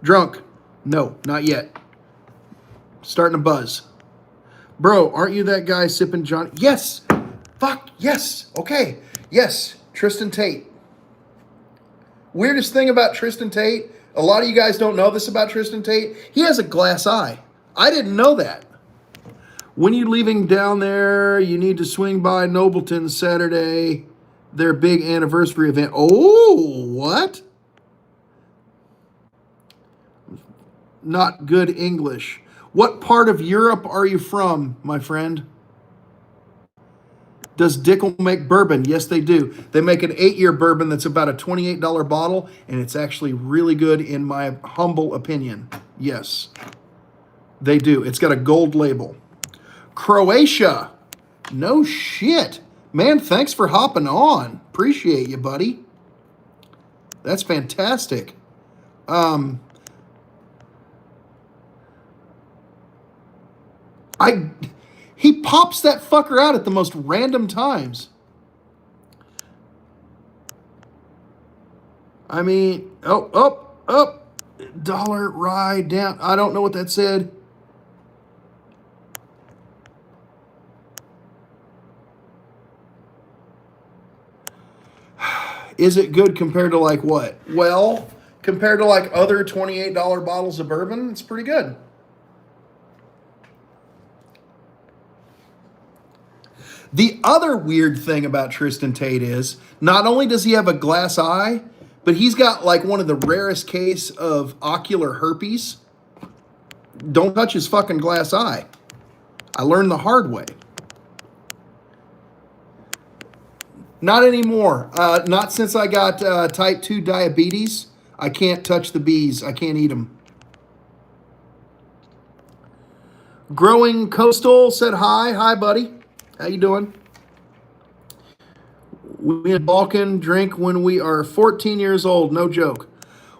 Drunk? No, not yet. Starting to buzz. Bro, aren't you that guy sipping Johnny? Yes. Fuck, yes. Okay. Yes, Tristan Tate. Weirdest thing about Tristan Tate, a lot of you guys don't know this about Tristan Tate. He has a glass eye. I didn't know that. When you leaving down there, you need to swing by Nobleton Saturday, their big anniversary event. Oh, what? Not good English. What part of Europe are you from, my friend? Does Dickel make bourbon? Yes, they do. They make an 8-year bourbon that's about a $28 bottle, and it's actually really good in my humble opinion. Yes, they do. It's got a gold label. Croatia. No shit. Man, thanks for hopping on. Appreciate you, buddy. That's fantastic. He pops that fucker out at the most random times. I mean, up, dollar ride down. I don't know what that said. Is it good compared to like what? Well, compared to like other $28 bottles of bourbon, it's pretty good. The other weird thing about Tristan Tate is not only does he have a glass eye, but he's got like one of the rarest case of ocular herpes. Don't touch his fucking glass eye. I learned the hard way. Not anymore. Not since I got type 2 diabetes. I can't touch the bees. I can't eat them. Growing Coastal said hi. Hi, buddy. How you doing? We in Balkan drink when we are 14 years old. No joke.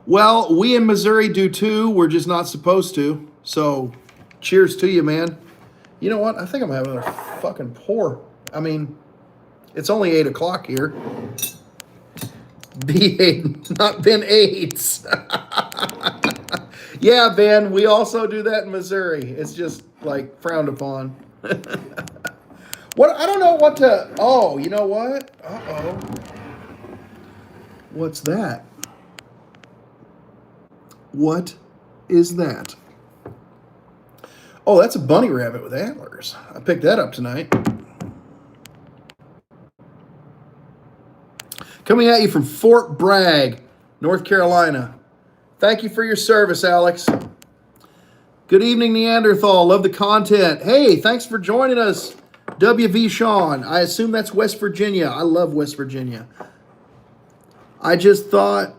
Well, we in Missouri do too. We're just not supposed to. So, cheers to you, man. You know what? I think I'm having another fucking pour. I mean, it's only 8 o'clock here. B8, not Ben 8s. Yeah, Ben, we also do that in Missouri. It's just like frowned upon. What? I don't know what to... Oh, you know what? Uh-oh. What's that? What is that? Oh, that's a bunny rabbit with antlers. I picked that up tonight. Coming at you from Fort Bragg, North Carolina. Thank you for your service, Alex. Good evening, Neanderthal. Love the content. Hey, thanks for joining us. WV Sean, I assume that's West Virginia. I love West Virginia. I just thought,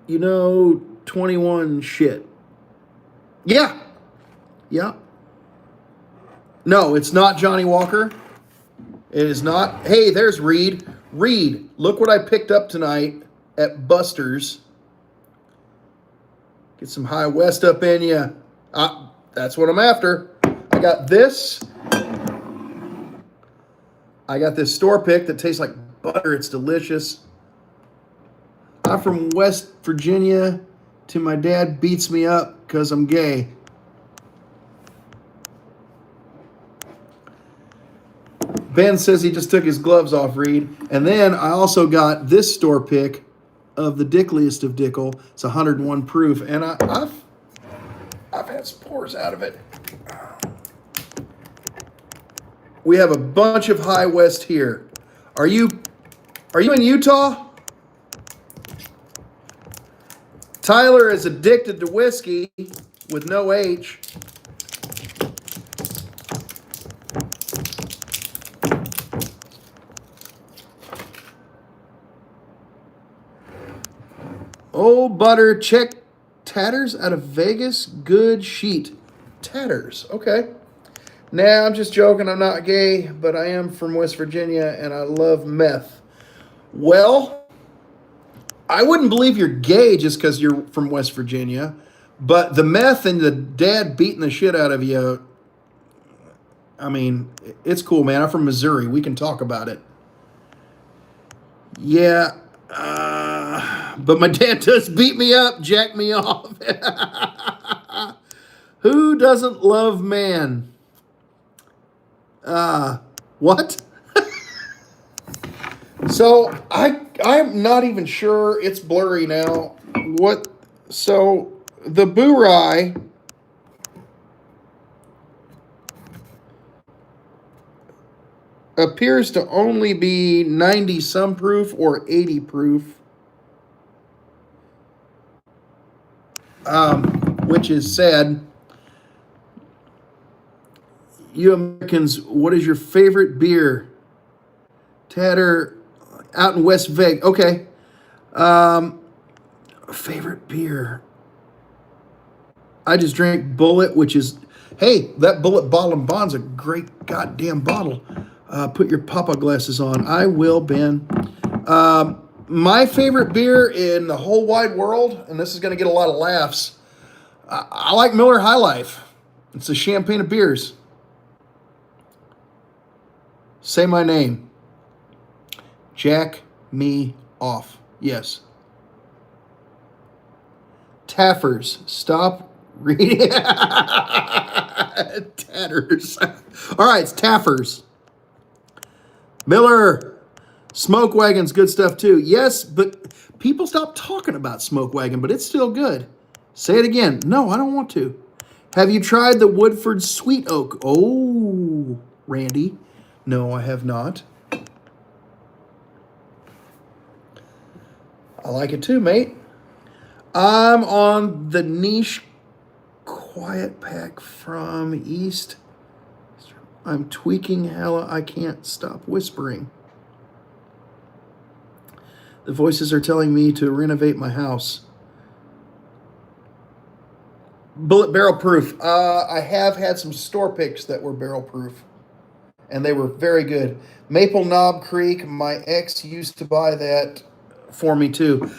21 shit. Yeah. No, it's not Johnny Walker. It is not. Hey, there's Reed. Reed, look what I picked up tonight at Buster's. Get some High West up in you. That's what I'm after. I got this. I got this store pick that tastes like butter. It's delicious. I'm from West Virginia till my dad beats me up because I'm gay. Ben says he just took his gloves off, Reed. And then I also got this store pick of the Dickliest of Dickel. It's 101 proof. And I've had some pours out of it. We have a bunch of High West here. Are you in Utah? Tyler is addicted to whiskey with no H. Oh, butter, check Tatters out of Vegas. Good sheet. Tatters, okay. Nah, I'm just joking. I'm not gay, but I am from West Virginia, and I love meth. Well, I wouldn't believe you're gay just because you're from West Virginia, but the meth and the dad beating the shit out of you, I mean, it's cool, man. I'm from Missouri. We can talk about it. Yeah. But my dad does beat me up, jack me off. Who doesn't love man? What? So I'm not even sure. It's blurry now. What? So the Burai appears to only be 90 some proof or 80 proof, which is sad. You Americans, what is your favorite beer? Tatter out in West Vegas. Okay. Favorite beer. I just drank Bullet, which is, hey, that Bullet Bottle and Bond's a great goddamn bottle. Put your Papa glasses on. I will, Ben. My favorite beer in the whole wide world, and this is going to get a lot of laughs, I like Miller High Life. It's a champagne of beers. Say my name. Jack me off. Yes. Taffers. Stop reading. Tatters. All right, it's Taffers. Miller. Smoke Wagon's good stuff too. Yes, but people stop talking about Smoke Wagon, but it's still good. Say it again. No, I don't want to. Have you tried the Woodford Sweet Oak? Oh, Randy. No, I have not. I like it too, mate. I'm on the niche quiet pack from East. I'm tweaking hella. I can't stop whispering. The voices are telling me to renovate my house. Bullet barrel proof. I have had some store picks that were barrel proof, and they were very good. Maple Knob Creek. My ex used to buy that for me too.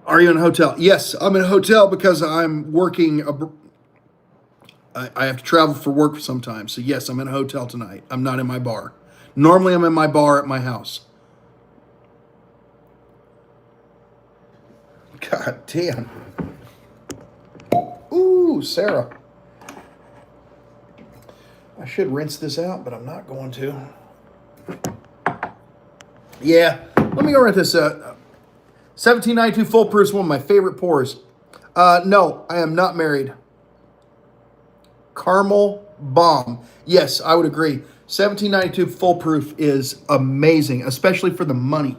Are you in a hotel? Yes, I'm in a hotel because I'm working. I have to travel for work sometimes. So yes, I'm in a hotel tonight. I'm not in my bar. Normally I'm in my bar at my house. God damn. Ooh, Sarah. I should rinse this out, but I'm not going to. Yeah, let me go rinse this out. 1792 Full Proof is one of my favorite pours. No, I am not married. Caramel Bomb. Yes, I would agree. 1792 Full Proof is amazing, especially for the money.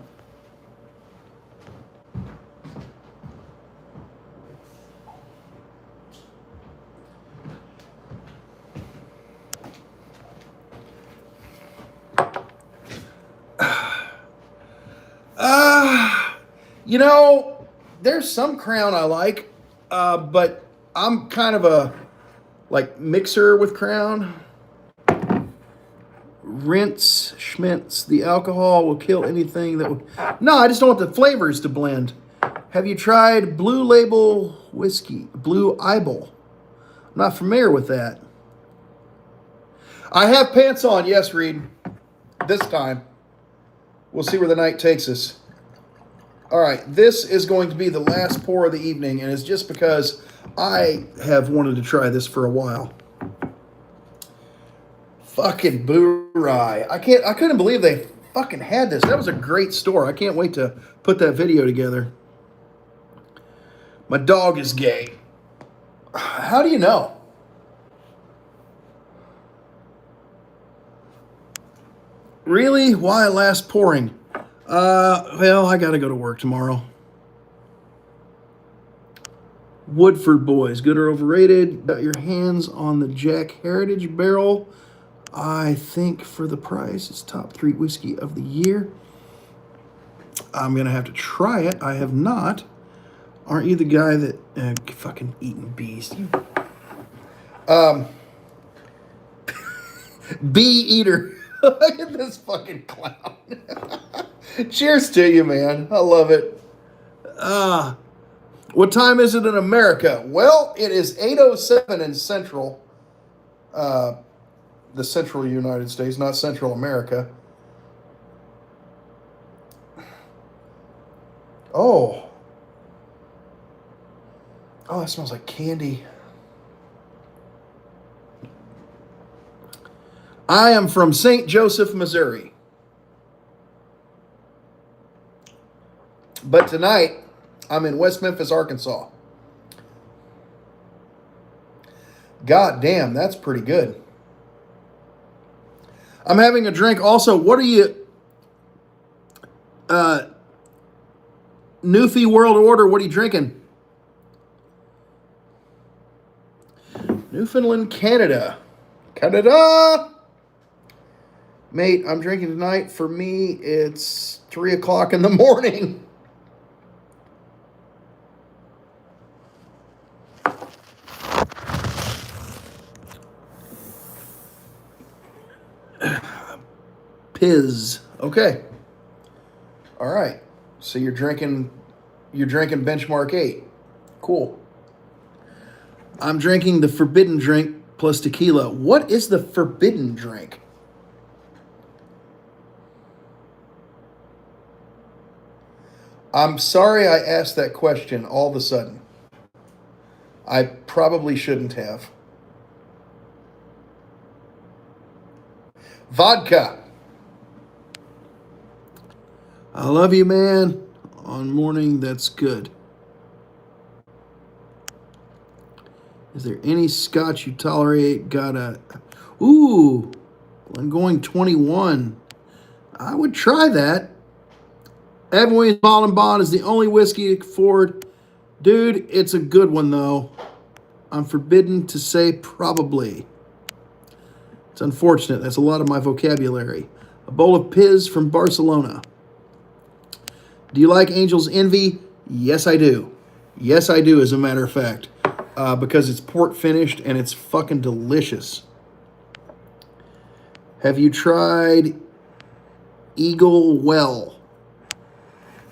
You know, there's some Crown I like, but I'm kind of a mixer with Crown. Rinse, schmitz. The alcohol will kill anything that would. No, I just don't want the flavors to blend. Have you tried Blue Label whiskey? Blue Eyeball. I'm not familiar with that. I have pants on, yes, Reed. This time. We'll see where the night takes us. All right, this is going to be the last pour of the evening, and it's just because I have wanted to try this for a while. Fucking Burai. I couldn't believe they fucking had this. That was a great store. I can't wait to put that video together. My dog is gay. How do you know? Really? Why last pouring? Well, I gotta go to work tomorrow. Woodford Boys, good or overrated? Got your hands on the Jack Heritage barrel. I think for the price, it's top 3 whiskey of the year. I'm gonna have to try it. I have not. Aren't you the guy that fucking eating bees? Bee eater. Look at this fucking clown. Cheers to you, man. I love it. What time is it in America? Well, it is 8:07 in Central. The Central United States, not Central America. Oh. Oh, that smells like candy. I am from St. Joseph, Missouri. But tonight, I'm in West Memphis, Arkansas. God damn, that's pretty good. I'm having a drink also. What are you... Newfie World Order, what are you drinking? Newfoundland, Canada. Canada! Mate, I'm drinking tonight. For me, it's 3 o'clock in the morning. Piz. Okay. All right. So you're drinking Benchmark 8. Cool. I'm drinking the forbidden drink plus tequila. What is the forbidden drink? I'm sorry I asked that question all of a sudden. I probably shouldn't have. Vodka. I love you, man. On morning, that's good. Is there any scotch you tolerate? Ooh, I'm going 21. I would try that. Evan Williams Ball & Bond is the only whiskey I can afford. Dude, it's a good one, though. I'm forbidden to say probably. It's unfortunate. That's a lot of my vocabulary. A bowl of Piz from Barcelona. Do you like Angel's Envy? Yes, I do. Yes, I do, as a matter of fact. Because it's port finished and it's fucking delicious. Have you tried Eagle Well?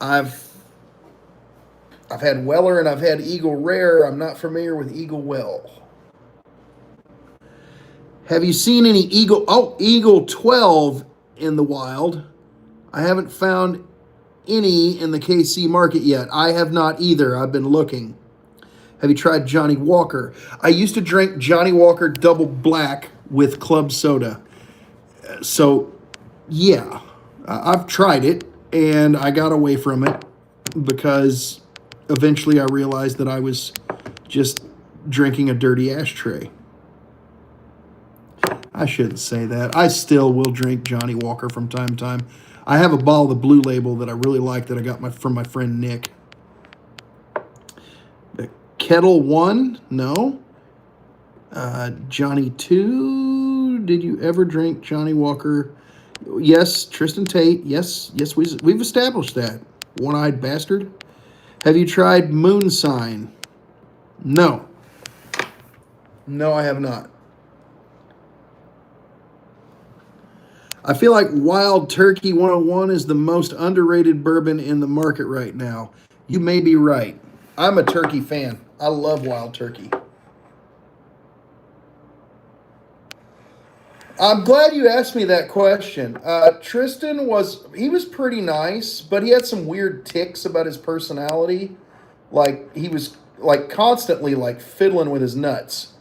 I've had Weller and I've had Eagle Rare. I'm not familiar with Eagle Well. Have you seen any Eagle 12 in the wild? I haven't found any in the KC market yet. I have not either. I've been looking. Have you tried Johnny Walker? I used to drink Johnny Walker Double Black with club soda. So, yeah, I've tried it, and I got away from it because eventually I realized that I was just drinking a dirty ashtray. I shouldn't say that. I still will drink Johnny Walker from time to time. I have a bottle of the Blue Label that I really like that I got from my friend Nick. The Kettle 1? No. Johnny 2? Did you ever drink Johnny Walker? Yes, Tristan Tate. Yes, we've established that. One-eyed bastard. Have you tried Moonsign? No. No, I have not. I feel like Wild Turkey 101 is the most underrated bourbon in the market right now. You may be right. I'm a turkey fan. I love Wild Turkey. I'm glad you asked me that question. Tristan was pretty nice, but he had some weird tics about his personality. Like, he was like constantly like fiddling with his nuts.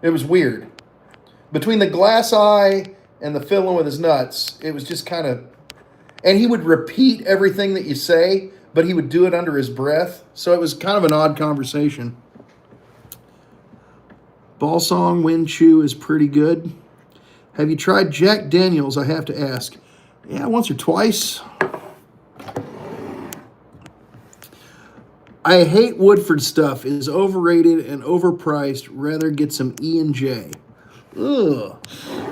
It was weird. Between the glass eye and the fiddling with his nuts, it was just kind of... And he would repeat everything that you say, but he would do it under his breath. So it was kind of an odd conversation. Balsam Wind Chew is pretty good. Have you tried Jack Daniels? I have to ask. Yeah, once or twice. I hate Woodford stuff. It is overrated and overpriced. Rather get some E&J. Ugh.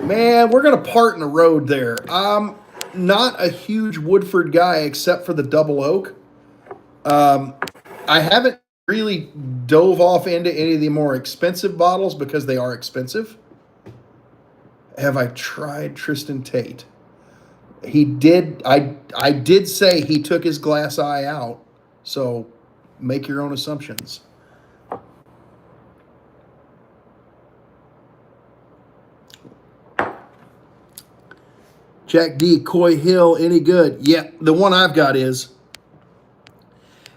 Man, we're going to part in the road there. I'm not a huge Woodford guy except for the Double Oak. I haven't really dove off into any of the more expensive bottles because they are expensive. Have I tried Tristan Tate? He did. I did say he took his glass eye out. So make your own assumptions. Jack D. Coy Hill, any good? Yeah, the one I've got is.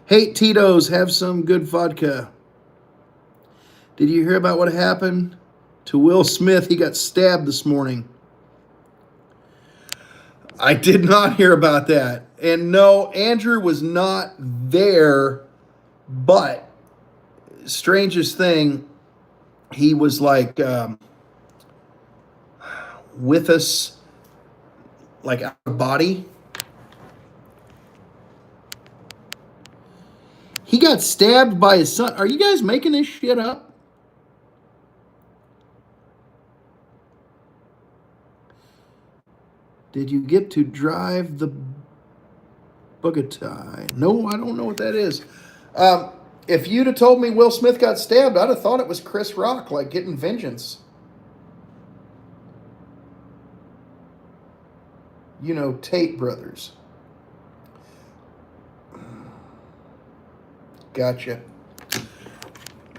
Hate Tito's, have some good vodka. Did you hear about what happened to Will Smith? He got stabbed this morning. I did not hear about that. And no, Andrew was not there, but strangest thing, he was like with us, like out of body. He got stabbed by his son. Are you guys making this shit up? Did you get to drive the Bugatti? No, I don't know what that is. If you'd have told me Will Smith got stabbed, I'd have thought it was Chris Rock, like getting vengeance. You know, Tate brothers. Gotcha.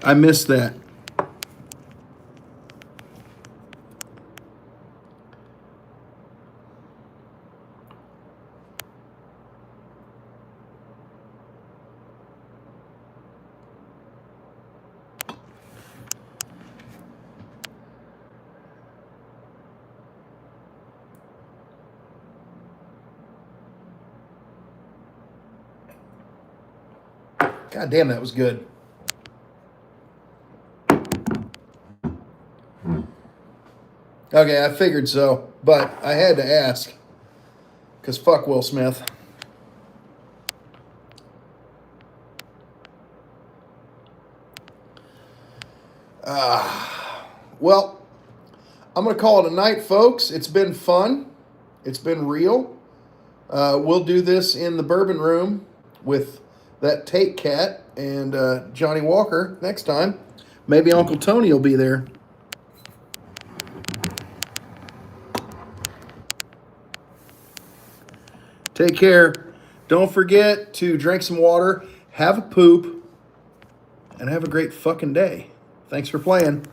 I missed that. God damn, that was good. Okay, I figured so, but I had to ask. Because fuck Will Smith. Well, I'm going to call it a night, folks. It's been fun. It's been real. We'll do this in the bourbon room with that Tate cat and Johnny Walker next time. Maybe Uncle Tony will be there. Take care. Don't forget to drink some water, have a poop, and have a great fucking day. Thanks for playing.